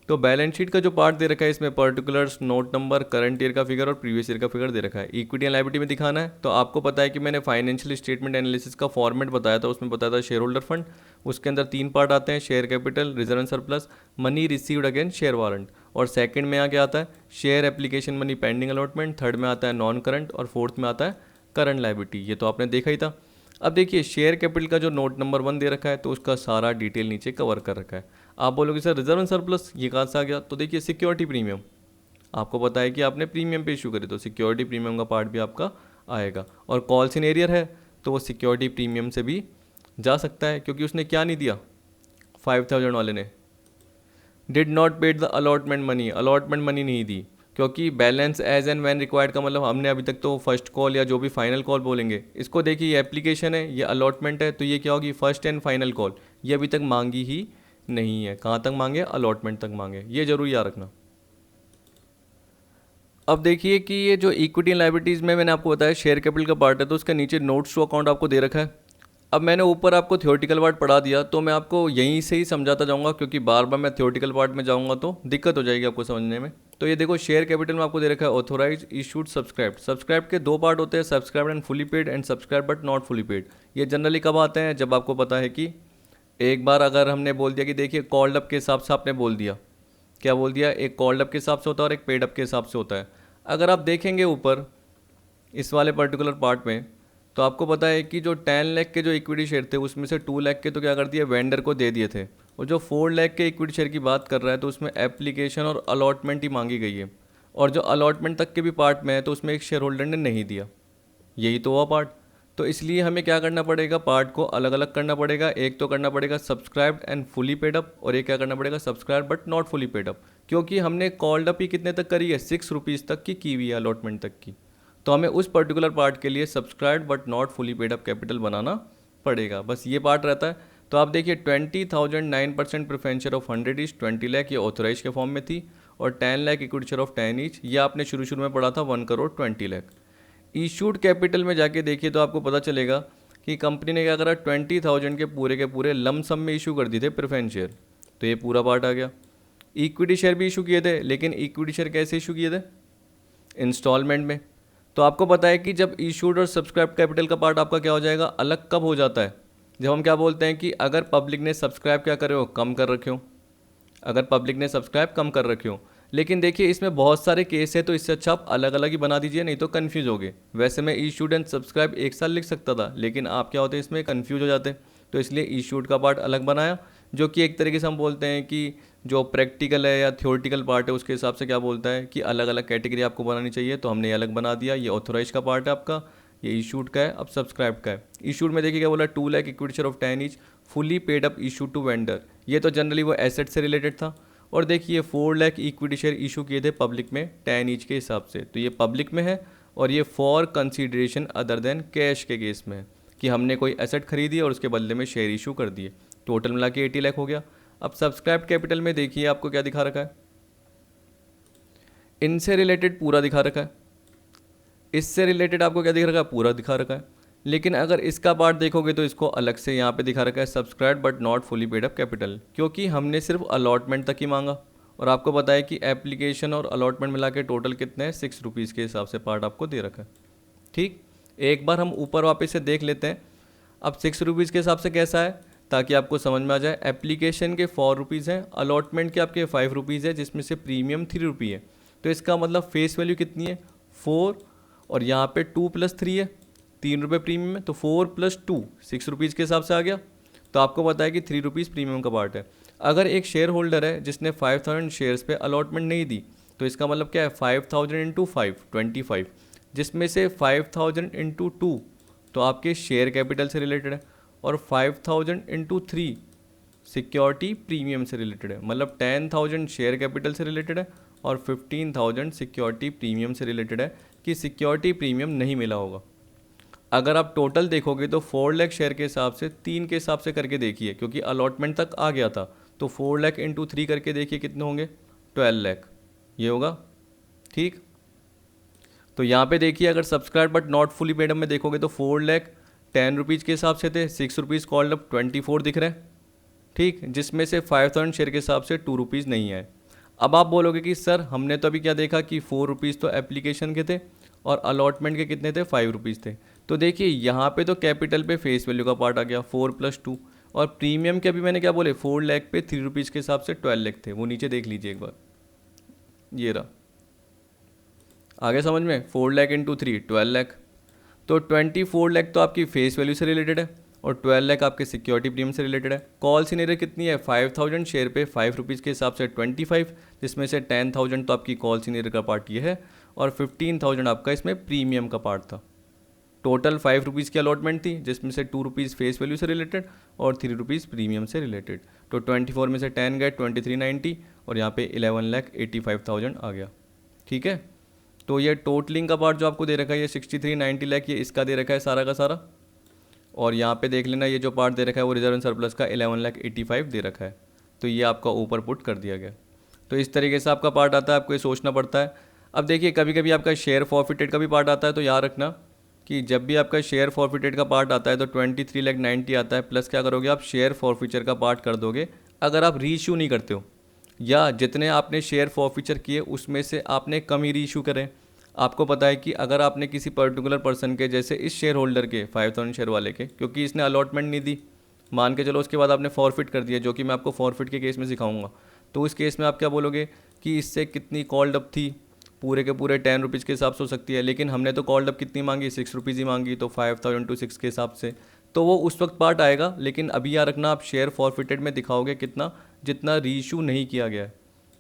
तो बैलेंस शीट का जो पार्ट दे रखा है, इसमें particulars, note number, current year का फिगर और प्रीवियस ईयर का फिगर दे रखा है। इक्विटी एंड लायबिलिटी में दिखाना है, तो आपको पता है कि मैंने फाइनेंशियल स्टेटमेंट एनालिसिस का फॉर्मेट बताया था, उसमें बताया था शेयर होल्डर फंड। उसके अंदर 3 पार्ट आते हैं, share capital, reserve and surplus, money received again share warrant. और सेकंड में आगे आता है share application money pending allotment, third में आता है नॉन करंट, और फोर्थ में आता है करंट लायबिलिटी। ये तो आपने देखा ही था। अब देखिए, शेयर कैपिटल का जो नोट नंबर 1 दे रखा है, तो उसका सारा डिटेल नीचे कवर कर रखा है। आप बोलोगे सर रिजर्व एंड सरप्लस ये कहाँ से आ गया, तो देखिए सिक्योरिटी प्रीमियम, आपको पता है कि आपने प्रीमियम पे इशू करे, तो सिक्योरिटी प्रीमियम का पार्ट भी आपका आएगा। और कॉल सिनेरियर है तो वो सिक्योरिटी प्रीमियम से भी जा सकता है, क्योंकि उसने क्या नहीं दिया, 5,000 वाले ने did not paid the allotment money, allotment money नहीं दी, क्योंकि balance as and when required का मतलब हमने अभी तक तो फर्स्ट कॉल या जो भी फाइनल कॉल बोलेंगे इसको, देखिए ये एप्लीकेशन है, ये अलॉटमेंट है, तो ये क्या होगी, फर्स्ट एंड फाइनल कॉल। ये अभी तक मांगी ही नहीं है, कहाँ तक मांगे, अलॉटमेंट तक मांगे, ये जरूर याद रखना। अब देखिए कि ये जो इक्विटी एंड लायबिलिटीज़ में मैंने आपको बताया शेयर कैपिटल का पार्ट है, तो उसका नीचे नोट्स टू अकाउंट आपको दे रखा है। अब मैंने ऊपर आपको थ्योरेटिकल पार्ट पढ़ा दिया, तो मैं आपको यहीं से ही समझाता जाऊंगा, क्योंकि बार बार मैं थ्योरेटिकल पार्ट में जाऊंगा तो दिक्कत हो जाएगी आपको समझने में। तो ये देखो, शेयर कैपिटल में आपको दे रखा है ऑथोराइज, इशूड, सब्सक्राइब। सब्सक्राइब के 2 पार्ट होते हैं, subscribe and fully paid, and subscribe but not fully paid. ये जनरली कब आते हैं, जब आपको पता है कि एक बार अगर हमने बोल दिया कि देखिए कॉल्ड अप के हिसाब से आपने बोल दिया, क्या बोल दिया, एक कॉल्ड अप के हिसाब से होता है और एक पेड अप के हिसाब से होता है। अगर आप देखेंगे ऊपर इस वाले पर्टिकुलर पार्ट में, तो आपको पता है कि जो 10 लाख के जो इक्विटी शेयर थे, उसमें से 2 लाख के तो क्या कर दिए, वेंडर को दे दिए थे। और जो 4 लाख के इक्विटी शेयर की बात कर रहा है, तो उसमें एप्लीकेशन और अलॉटमेंट ही मांगी गई है। और जो अलॉटमेंट तक के भी पार्ट में है तो उसमें एक शेयर होल्डर ने नहीं दिया, यही तो हुआ पार्ट। तो इसलिए हमें क्या करना पड़ेगा, पार्ट को अलग अलग करना पड़ेगा। एक तो करना पड़ेगा subscribed and fully paid up, और एक क्या करना पड़ेगा subscribe but not fully paid up, क्योंकि हमने कॉल्ड अप ही कितने तक करी है, 6 रुपीज़ तक की हुई है अलॉटमेंट तक की। तो हमें उस पर्टिकुलर पार्ट के लिए subscribe but not fully paid up capital बनाना पड़ेगा, बस ये पार्ट रहता है। तो आप देखिए 20,000 9% प्रेफरेंशियल ऑफ 100 ईच 20 लाख ये ऑथोराइज के फॉर्म में थी, और 10 lakh equity share of 10 each ये आपने शुरू में पढ़ा था 1 करोड़ 20 लाख। इशूड कैपिटल में जाके देखिए तो आपको पता चलेगा कि कंपनी ने क्या करा, 20,000 के पूरे लम सम में इशू कर दिए थे प्रेफरेंस शेयर, तो ये पूरा पार्ट आ गया। इक्विटी शेयर भी इशू किए थे, लेकिन इक्विटी शेयर कैसे इशू किए थे, इंस्टॉलमेंट में। तो आपको पता है कि जब इशूड और सब्सक्राइब कैपिटल का पार्ट आपका क्या हो जाएगा, अलग कब हो जाता है, जब हम क्या बोलते हैं कि अगर पब्लिक ने सब्सक्राइब क्या करे हो, कम कर रखे हो, अगर पब्लिक ने सब्सक्राइब कम कर रखे हो। लेकिन देखिए इसमें बहुत सारे केस है, तो इससे अच्छा आप अलग अलग ही बना दीजिए, नहीं तो कन्फ्यूज हो गए। वैसे मैं इशूड एंड सब्सक्राइब एक साल लिख सकता था, लेकिन आप क्या होते इसमें कन्फ्यूज हो जाते, तो इसलिए इशूड का पार्ट अलग बनाया, जो कि एक तरीके से हम बोलते हैं कि जो प्रैक्टिकल है या थ्योरेटिकल पार्ट है उसके हिसाब से क्या बोलता है कि अलग अलग कैटेगरी आपको बनानी चाहिए, तो हमने ये अलग बना दिया। ये ऑथोराइज का पार्ट है आपका, ये इशूड का है, अब सब्सक्राइब का है। इशूड में देखिए क्या बोला, 2 lakh equity share of 10 each fully paid up issue to vendor, ये तो जनरली वो एसेट से रिलेटेड था। और देखिए 4 लाख इक्विटी शेयर इशू किए थे पब्लिक में 10 ईच के हिसाब से, तो ये पब्लिक में है, और ये for consideration other than cash के केस में है, कि हमने कोई एसेट खरीदी और उसके बदले में शेयर इशू कर दिए। टोटल मिला के 80 लाख हो गया। अब सब्सक्राइब कैपिटल में देखिए आपको क्या दिखा रखा है, इनसे रिलेटेड पूरा दिखा रखा है, इससे रिलेटेड आपको क्या दिख रखा है, पूरा दिखा रखा है। लेकिन अगर इसका पार्ट देखोगे तो इसको अलग से यहाँ पे दिखा रखा है subscribe but not fully paid up capital, क्योंकि हमने सिर्फ अलॉटमेंट तक ही मांगा, और आपको पता है कि एप्लीकेशन और अलॉटमेंट मिला के टोटल कितने हैं, 6 रुपीज़ के हिसाब से पार्ट आपको दे रखा है। ठीक, एक बार हम ऊपर वापस से देख लेते हैं। अब 6 रुपीज़ के हिसाब से कैसा है, ताकि आपको समझ में आ जाए। एप्लीकेशन के 4 रुपीज़ हैं, अलॉटमेंट के आपके 5 रुपीज़ है, जिसमें से प्रीमियम 3 रुपये है। तो इसका मतलब फेस वैल्यू कितनी है, 4, और यहाँ पे 2 + 3 है, 3 रुपये प्रीमियम है, तो 4 + 2 6 रुपीज़ के हिसाब से आ गया। तो आपको पता है कि 3 रुपीज़ प्रीमियम का पार्ट है। अगर एक शेयर होल्डर है जिसने 5,000 शेयर्स पे अलॉटमेंट नहीं दी, तो इसका मतलब क्या है, 5,000 × 5 25, जिसमें से 5,000 × 2 तो आपके शेयर कैपिटल से रिलेटेड है, और 5,000 × 3 सिक्योरिटी प्रीमियम से रिलेटेड है। मतलब 10,000 शेयर कैपिटल से रिलेटेड है और 15,000 सिक्योरिटी प्रीमियम से रिलेटेड है, कि सिक्योरिटी प्रीमियम नहीं मिला होगा। अगर आप टोटल देखोगे तो 4 लाख शेयर के हिसाब से 3 के हिसाब से करके देखिए, क्योंकि अलॉटमेंट तक आ गया था, तो 4 लाख × 3 करके देखिए कितने होंगे, 12 लाख ये होगा। ठीक, तो यहाँ पे देखिए अगर subscribe but not fully paid up में देखोगे तो 4 लाख 10 रुपीज़ के हिसाब से थे, 6 रुपीज़ कॉल्ड अप 24 दिख रहे हैं। ठीक, जिसमें से 5,000 शेयर के हिसाब से 2 रुपीज़ नहीं है। अब आप बोलोगे कि सर हमने तो अभी क्या देखा कि 4 रुपीज़ तो एप्लीकेशन के थे और अलॉटमेंट के कितने थे, 5 रुपीज़ थे। तो देखिए यहाँ पे तो कैपिटल पे फेस वैल्यू का पार्ट आ गया 4 + 2, और प्रीमियम के अभी मैंने क्या बोले 4 लाख पे 3 रुपीज़ के हिसाब से 12 लाख थे, वो नीचे देख लीजिए एक बार, ये रहा। आगे समझ में, 4 लाख × 3 12 लाख, तो 24 लाख तो आपकी फेस वैल्यू से रिलेटेड है, और 12 लाख आपके सिक्योरिटी प्रीमियम से रिलेटेड है। कॉल सीनियर कितनी है, 5,000 शेयर पे 5 रुपीज़ के हिसाब से 25, जिसमें से 10,000 तो आपकी कॉल सीनियर का पार्ट ये है, और 15,000 आपका इसमें प्रीमियम का पार्ट था। टोटल 5 रुपीज़ की अलॉटमेंट थी, जिसमें से 2 रुपीज़ फेस वैल्यू से रिलेटेड और 3 रुपीज़ प्रीमियम से रिलेटेड। तो 24 में से 10 गए 2390, और यहाँ पे 11,85,000 आ गया। ठीक है, तो ये टोटलिंग का पार्ट जो आपको दे रखा है, ये 6390 लाख ये इसका दे रखा है सारा का सारा, और यहाँ पे देख लेना ये जो पार्ट दे रखा है वो रिजर्व एंड सरप्लस का 11,85,000 दे रखा है, तो ये आपका ऊपर पुट कर दिया गया। तो इस तरीके से आपका पार्ट आता है, आपको ये सोचना पड़ता है। अब देखिए कभी कभी आपका शेयर फॉरफिटेड का भी पार्ट आता है, तो याद रखना कि जब भी आपका शेयर फॉरफिटेड का पार्ट आता है तो 23,90,000 आता है, प्लस क्या करोगे आप, शेयर फॉरफीचर का पार्ट कर दोगे अगर आप रीइश्यू नहीं करते हो, या जितने आपने शेयर फॉरफीचर किए उसमें से आपने कम ही रीइश्यू करें। आपको पता है कि अगर आपने किसी पर्टिकुलर पर्सन के, जैसे इस शेयर होल्डर के 5,000 शेयर वाले के, क्योंकि इसने अलॉटमेंट नहीं दी, मान के चलो उसके बाद आपने फॉरफिट कर दिया, जो कि मैं आपको फॉरफिट के केस में सिखाऊंगा, तो उस केस में आप क्या बोलोगे कि इससे कितनी कॉल्ड अप थी, पूरे के पूरे 10 रुपीज़ के हिसाब से हो सकती है, लेकिन हमने तो कॉल्ड अप कितनी मांगी, 6 रुपीज़ ही मांगी, तो 5,000 × 6 के हिसाब से, तो वो उस वक्त पार्ट आएगा। लेकिन अभी याद रखना आप शेयर फॉरफिटेड में दिखाओगे कितना, जितना रीइश्यू नहीं किया गया है।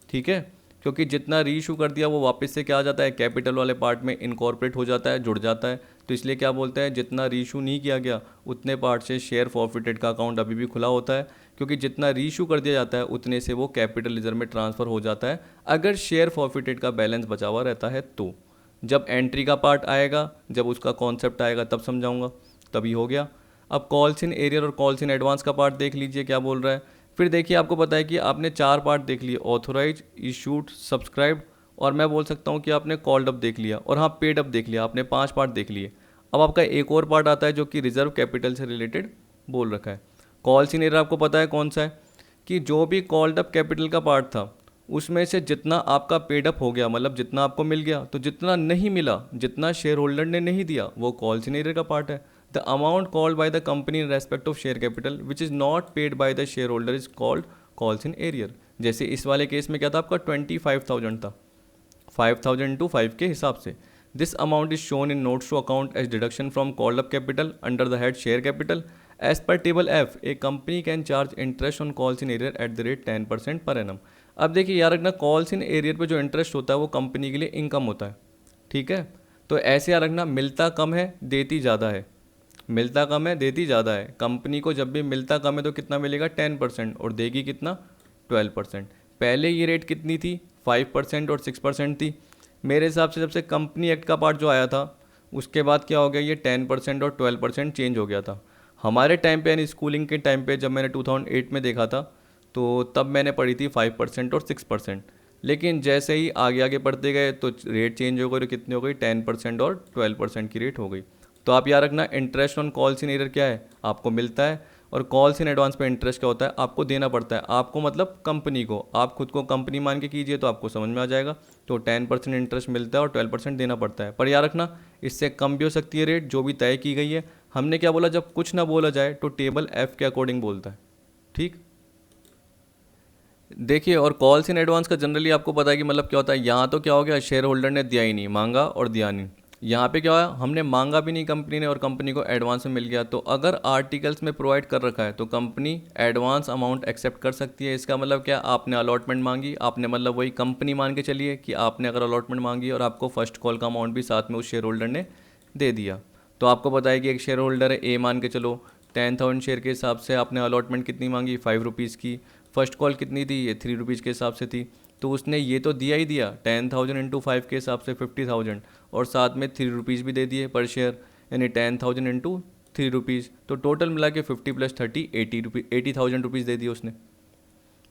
ठीक है, क्योंकि जितना री इशू कर दिया वो वापस से क्या आ जाता है, कैपिटल वाले पार्ट में इनकॉर्पोरेट हो जाता है, जुड़ जाता है। तो इसलिए क्या बोलते हैं, जितना री इशू नहीं किया गया उतने पार्ट से शेयर फॉरफिटेड का अकाउंट अभी भी खुला होता है, क्योंकि जितना री इशू कर दिया जाता है उतने से वो कैपिटल रिजर्व में ट्रांसफ़र हो जाता है अगर शेयर फॉरफिटेड का बैलेंस बचा हुआ रहता है तो। जब एंट्री का पार्ट आएगा, जब उसका कॉन्सेप्ट आएगा तब समझाऊंगा। तभी हो गया। अब कॉल्स इन एरियर और कॉल्स इन एडवांस का पार्ट देख लीजिए क्या बोल रहा है। फिर देखिए आपको पता है कि आपने 4 पार्ट देख लिए, ऑथोराइज, इशूड, सब्सक्राइब्ड, और मैं बोल सकता हूँ कि आपने कॉल्ड अप देख लिया, और हाँ पेड अप देख लिया। आपने 5 पार्ट देख लिए। अब आपका एक और पार्ट आता है जो कि रिजर्व कैपिटल से रिलेटेड बोल रखा है। कॉल्स इन एरियर आपको पता है कौन सा है, कि जो भी कॉल्ड अप कैपिटल का पार्ट था उसमें से जितना आपका पेड अप हो गया, मतलब जितना आपको मिल गया, तो जितना नहीं मिला, जितना शेयर होल्डर ने नहीं दिया, वो कॉल्स इन एरियर का पार्ट है। The amount called by the company in respect of share capital which is not paid by the share holder is called calls in arrear. जैसे इस वाले केस में क्या था, आपका 25,000 था, 5,000 टू 5 के हिसाब से। This amount is shown in notes to account as deduction from called up capital under the head share capital. As per table F, a company can charge interest on calls in arrear at the rate 10% per annum. अब देखिए यार, रखना calls in arrear पे जो interest होता है वो company के लिए इनकम होता है, ठीक है। तो ऐसे याद रखना, मिलता कम है देती ज़्यादा है, मिलता कम है देती ज़्यादा है। कंपनी को जब भी मिलता कम है तो कितना मिलेगा, 10%, और देगी कितना, 12%। पहले ये रेट कितनी थी, 5% और 6% थी। मेरे हिसाब से जब से कंपनी एक्ट का पार्ट जो आया था उसके बाद क्या हो गया, ये 10% और 12% चेंज हो गया था। हमारे टाइम पे यानी स्कूलिंग के टाइम पे जब मैंने 2008 में देखा था तो तब मैंने पढ़ी थी 5% और 6%। लेकिन जैसे ही आगे आगे बढ़ते गए तो रेट चेंज हो गई, और कितनी हो गई, 10% और 12% की रेट हो गई। तो आप याद रखना, interest on calls in arrear क्या है, आपको मिलता है, और कॉल्स इन एडवांस पे इंटरेस्ट क्या होता है, आपको देना पड़ता है। आपको मतलब कंपनी को, आप खुद को कंपनी मान के कीजिए तो आपको समझ में आ जाएगा। तो 10% इंटरेस्ट मिलता है और 12% देना पड़ता है। पर याद रखना, इससे कम भी हो सकती है रेट, जो भी तय की गई है। हमने क्या बोला, जब कुछ ना बोला जाए तो टेबल एफ के अकॉर्डिंग बोलता है, ठीक। देखिए, और कॉल्स इन एडवांस का जनरली आपको पता है कि मतलब क्या होता है। यहाँ तो क्या हो गया, शेयर होल्डर ने दिया ही नहीं, मांगा और दिया नहीं। यहाँ पे क्या हुआ, हमने मांगा भी नहीं कंपनी ने, और कंपनी को एडवांस में मिल गया। तो अगर आर्टिकल्स में प्रोवाइड कर रखा है तो कंपनी एडवांस अमाउंट एक्सेप्ट कर सकती है। इसका मतलब क्या, आपने अलॉटमेंट मांगी, आपने मतलब वही कंपनी मान के चलिए कि आपने अगर अलॉटमेंट मांगी और आपको फर्स्ट कॉल का अमाउंट भी साथ में उस शेयर होल्डर ने दे दिया। तो आपको पता है कि एक शेयर होल्डर है ए, मान के चलो 10,000 शेयर के हिसाब से आपने अलॉटमेंट कितनी मांगी, 5 रुपीज़ की। फर्स्ट कॉल कितनी थी, ये 3 रुपीज़ के हिसाब से थी। तो उसने ये तो दिया ही दिया, 10,000 इंटू 5 के हिसाब से 50,000, और साथ में 3 रुपीज़ भी दे दिए पर शेयर, यानी 10,000 इंटू 3 रुपीज़। तो टोटल मिला के 50 + 30 80,000 रुपीज़ दे दिए उसने।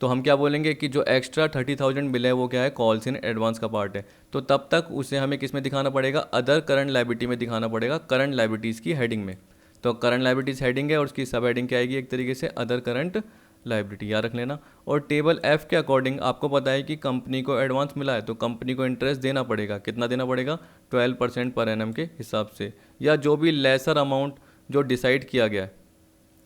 तो हम क्या बोलेंगे कि जो एक्स्ट्रा 30,000 मिला है वो क्या है, कॉल्स इन एडवांस का पार्ट है। तो तब तक उसे हमें किस में दिखाना पड़ेगा, अदर करंट लायबिलिटी में दिखाना पड़ेगा, करंट लायबिलिटीज़ की हेडिंग में। तो करंट लायबिलिटीज़ हेडिंग है और उसकी सब हेडिंग क्या आएगी, एक तरीके से अदर करंट लायबिलिटी, याद रख लेना। और टेबल एफ के अकॉर्डिंग आपको पता है कि कंपनी को एडवांस मिला है तो कंपनी को इंटरेस्ट देना पड़ेगा। कितना देना पड़ेगा, 12% पर एनम के हिसाब से, या जो भी लेसर अमाउंट जो डिसाइड किया गया है,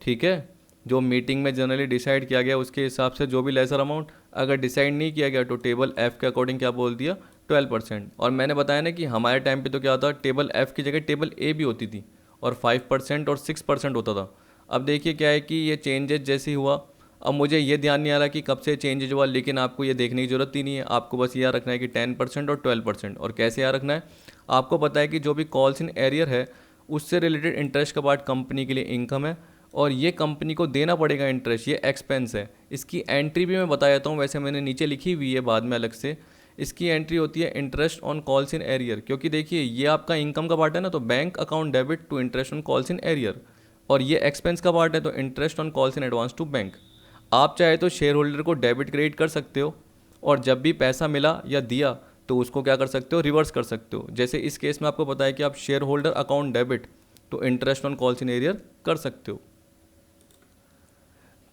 ठीक है। जो मीटिंग में जनरली डिसाइड किया गया उसके हिसाब से जो भी लेसर अमाउंट। अगर डिसाइड नहीं किया गया तो टेबल एफ के अकॉर्डिंग क्या बोल दिया, 12%। और मैंने बताया ना कि हमारे टाइम पे तो क्या होता, टेबल एफ की जगह टेबल ए भी होती थी, और 5% और 6% होता था। अब देखिए क्या है कि ये चेंजेस जैसे ही हुआ, अब मुझे ये ध्यान नहीं आ रहा कि कब से चेंजेज हुआ, लेकिन आपको ये देखने की ज़रूरत ही नहीं है। आपको बस याद रखना है कि 10% और 12%। और कैसे याद रखना है, आपको पता है कि जो भी कॉल्स इन एरियर है उससे रिलेटेड इंटरेस्ट का पार्ट कंपनी के लिए इनकम है, और ये कंपनी को देना पड़ेगा इंटरेस्ट, ये एक्सपेंस है। इसकी एंट्री भी मैं बता देता हूँ, वैसे मैंने नीचे लिखी हुई है बाद में अलग से। इसकी एंट्री होती है interest on calls in arrear, क्योंकि देखिए ये आपका इनकम का पार्ट है ना, तो bank account debit to interest on calls in arrear, और ये एक्सपेंस का पार्ट है तो interest on calls in advance to bank. आप चाहे तो शेयर होल्डर को डेबिट क्रेडिट कर सकते हो, और जब भी पैसा मिला या दिया तो उसको क्या कर सकते हो, रिवर्स कर सकते हो। जैसे इस केस में आपको पता है कि आप शेयर होल्डर अकाउंट डेबिट तो interest on calls in arrear कर सकते हो।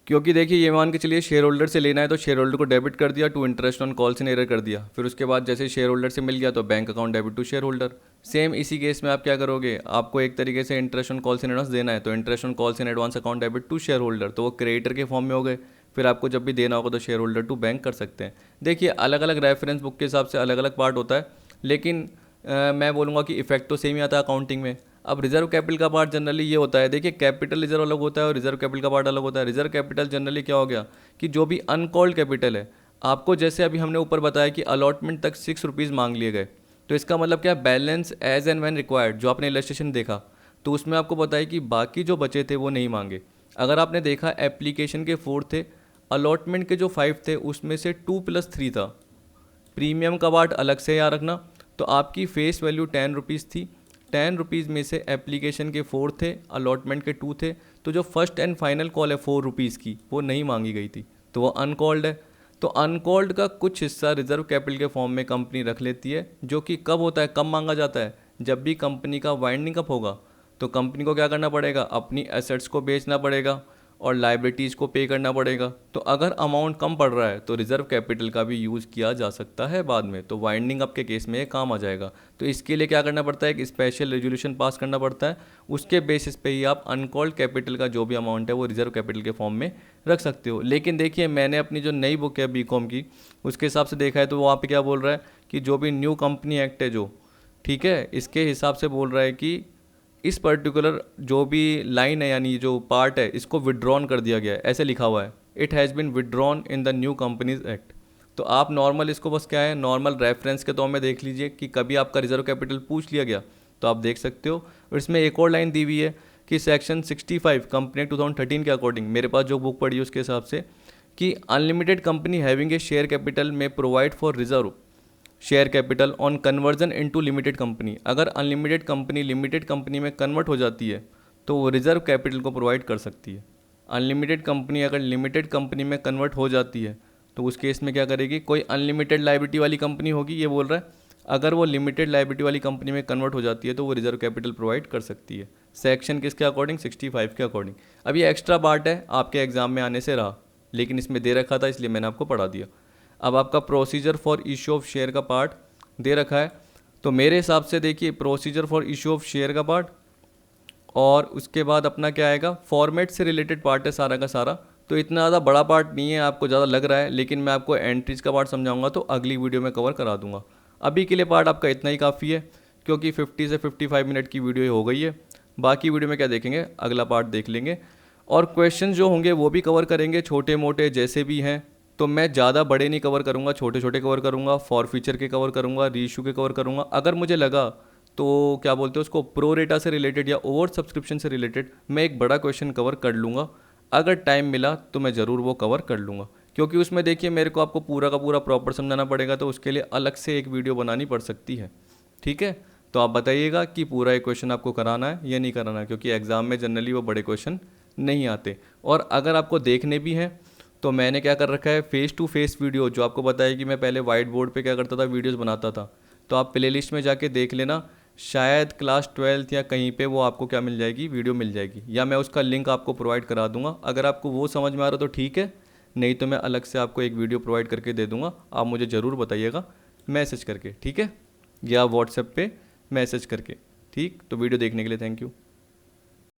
क्योंकि देखिए ये मान के चलिए शेयर होल्डर से लेना है तो शेयर होल्डर को डेबिट कर दिया, to interest on calls in arrear कर दिया। फिर उसके बाद जैसे शेयर होल्डर से मिल गया तो bank account debit to share holder. Same इसी केस में आप क्या करोगे, आपको एक तरीके से interest on calls in advance देना है तो interest on calls in advance account debit to share holder, तो वो क्रेडिटर के फॉर्म में हो गए। फिर आपको जब भी देना होगा तो शेयर होल्डर टू बैंक कर सकते हैं। देखिए अलग अलग रेफरेंस बुक के हिसाब से अलग अलग पार्ट होता है, लेकिन मैं बोलूँगा कि इफेक्ट तो सेम ही आता है अकाउंटिंग में। अब रिजर्व कैपिटल का पार्ट जनरली ये होता है, देखिए कैपिटल रिजर्व अलग होता है और रिजर्व कैपिटल का पार्ट अलग होता है। रिजर्व कैपिटल जनरली क्या हो गया कि जो भी अनकॉल्ड कैपिटल है, आपको जैसे अभी हमने ऊपर बताया कि अलॉटमेंट तक 6 रुपीज़ मांग लिए गए, तो इसका मतलब क्या, balance as and when required, जो आपने इलस्ट्रेशन देखा तो उसमें आपको बताया कि बाकी जो बचे थे वो नहीं मांगे। अगर आपने देखा एप्लीकेशन के 4 थे, अलॉटमेंट के जो 5 थे उसमें से 2+3 था। प्रीमियम का पार्ट अलग से याद रखना। तो आपकी फेस वैल्यू 10 रुपीज़ थी, 10 रुपीज़ में से एप्लीकेशन के 4 थे, अलॉटमेंट के 2 थे, तो जो फर्स्ट एंड फाइनल कॉल है 4 रुपीज़ की वो नहीं मांगी गई थी, तो वो अनकॉल्ड है। तो अनकॉल्ड का कुछ हिस्सा रिजर्व कैपिटल के फॉर्म में कंपनी रख लेती है, जो कि कब होता है, कब मांगा जाता है, जब भी कंपनी का वाइंडिंग अप होगा तो कंपनी को क्या करना पड़ेगा, अपनी एसेट्स को बेचना पड़ेगा और लाइबिलिटीज़ को पे करना पड़ेगा। तो अगर अमाउंट कम पड़ रहा है तो रिजर्व कैपिटल का भी यूज़ किया जा सकता है बाद में, तो वाइंडिंग अप के केस में ये काम आ जाएगा। तो इसके लिए क्या करना पड़ता है, एक स्पेशल रेजोल्यूशन पास करना पड़ता है, उसके बेसिस पे ही आप अनकॉल्ड कैपिटल का जो भी अमाउंट है वो रिजर्व कैपिटल के फॉर्म में रख सकते हो। लेकिन देखिए, मैंने अपनी जो नई बुक है बीकॉम की, उसके हिसाब से देखा है तो वहाँ पर क्या बोल रहा है कि जो भी न्यू कंपनी एक्ट है जो, ठीक है, इसके हिसाब से बोल रहा है कि इस पर्टिकुलर जो भी लाइन है यानी जो पार्ट है इसको विड्रॉन कर दिया गया है, ऐसे लिखा हुआ है, it has been withdrawn in the new companies act. तो आप नॉर्मल इसको बस क्या है, नॉर्मल रेफरेंस के तौर में देख लीजिए कि कभी आपका रिजर्व कैपिटल पूछ लिया गया तो आप देख सकते हो। और इसमें एक और लाइन दी हुई है कि सेक्शन 65 कंपनी 2013 के अकॉर्डिंग, मेरे पास जो बुक पड़ी है उसके हिसाब से, कि unlimited company having a share capital में provide for reserve share capital on conversion into limited company. अगर अनलिमिटेड कंपनी लिमिटेड कंपनी में कन्वर्ट हो जाती है तो वो रिजर्व कैपिटल को प्रोवाइड कर सकती है। अनलिमिटेड कंपनी अगर लिमिटेड कंपनी में कन्वर्ट हो जाती है तो उस केस में क्या करेगी, कोई अनलिमिटेड लायबिलिटी वाली कंपनी होगी, ये बोल रहा है, अगर वो लिमिटेड लायबिलिटी वाली कंपनी में कन्वर्ट हो जाती है तो वो रिजर्व कैपिटल प्रोवाइड कर सकती है। सेक्शन किसके अकॉर्डिंग, 65 के अकॉर्डिंग। अब ये एक्स्ट्रा पार्ट है, आपके एग्जाम में आने से रहा, लेकिन इसमें दे रखा था इसलिए मैंने आपको पढ़ा दिया। अब आपका procedure for issue of share का पार्ट दे रखा है, तो मेरे हिसाब से देखिए procedure for issue of share का पार्ट, और उसके बाद अपना क्या आएगा, फॉर्मेट से रिलेटेड पार्ट है सारा का सारा। तो इतना ज़्यादा बड़ा पार्ट नहीं है, आपको ज़्यादा लग रहा है, लेकिन मैं आपको एंट्रीज का पार्ट समझाऊंगा तो अगली वीडियो में कवर करा दूंगा। अभी के लिए पार्ट आपका इतना ही काफ़ी है, क्योंकि 50 से 55 मिनट की वीडियो हो गई है। बाकी वीडियो में क्या देखेंगे, अगला पार्ट देख लेंगे, और क्वेश्चन जो होंगे वो भी कवर करेंगे, छोटे मोटे जैसे भी हैं। तो मैं ज़्यादा बड़े नहीं कवर करूँगा, छोटे छोटे कवर करूँगा, फॉर फ्यूचर के कवर करूँगा, रीइशू के कवर करूँगा। अगर मुझे लगा तो क्या बोलते हैं उसको, प्रो रेटा से रिलेटेड या ओवर सब्सक्रिप्शन से रिलेटेड मैं एक बड़ा क्वेश्चन कवर कर लूँगा। अगर टाइम मिला तो मैं ज़रूर वो कवर कर लूँगा, क्योंकि उसमें देखिए मेरे को आपको पूरा का पूरा प्रॉपर समझाना पड़ेगा, तो उसके लिए अलग से एक वीडियो बनानी पड़ सकती है। ठीक है, तो आप बताइएगा कि पूरा एक क्वेश्चन आपको कराना है या नहीं कराना है, क्योंकि एग्ज़ाम में जनरली वो बड़े क्वेश्चन नहीं आते। और अगर आपको देखने भी हैं तो मैंने क्या कर रखा है, फेस टू फेस वीडियो, जो आपको बताया कि मैं पहले वाइट बोर्ड पे क्या करता था, वीडियोस बनाता था, तो आप प्लेलिस्ट में जाके देख लेना, शायद क्लास 12th या कहीं पे वो आपको क्या मिल जाएगी, वीडियो मिल जाएगी, या मैं उसका लिंक आपको प्रोवाइड करा दूंगा। अगर आपको वो समझ में आ रहा तो ठीक है, नहीं तो मैं अलग से आपको एक वीडियो प्रोवाइड करके दे दूँगा, आप मुझे ज़रूर बताइएगा मैसेज करके, ठीक है, या व्हाट्सएप पे मैसेज करके। ठीक, तो वीडियो देखने के लिए थैंक यू।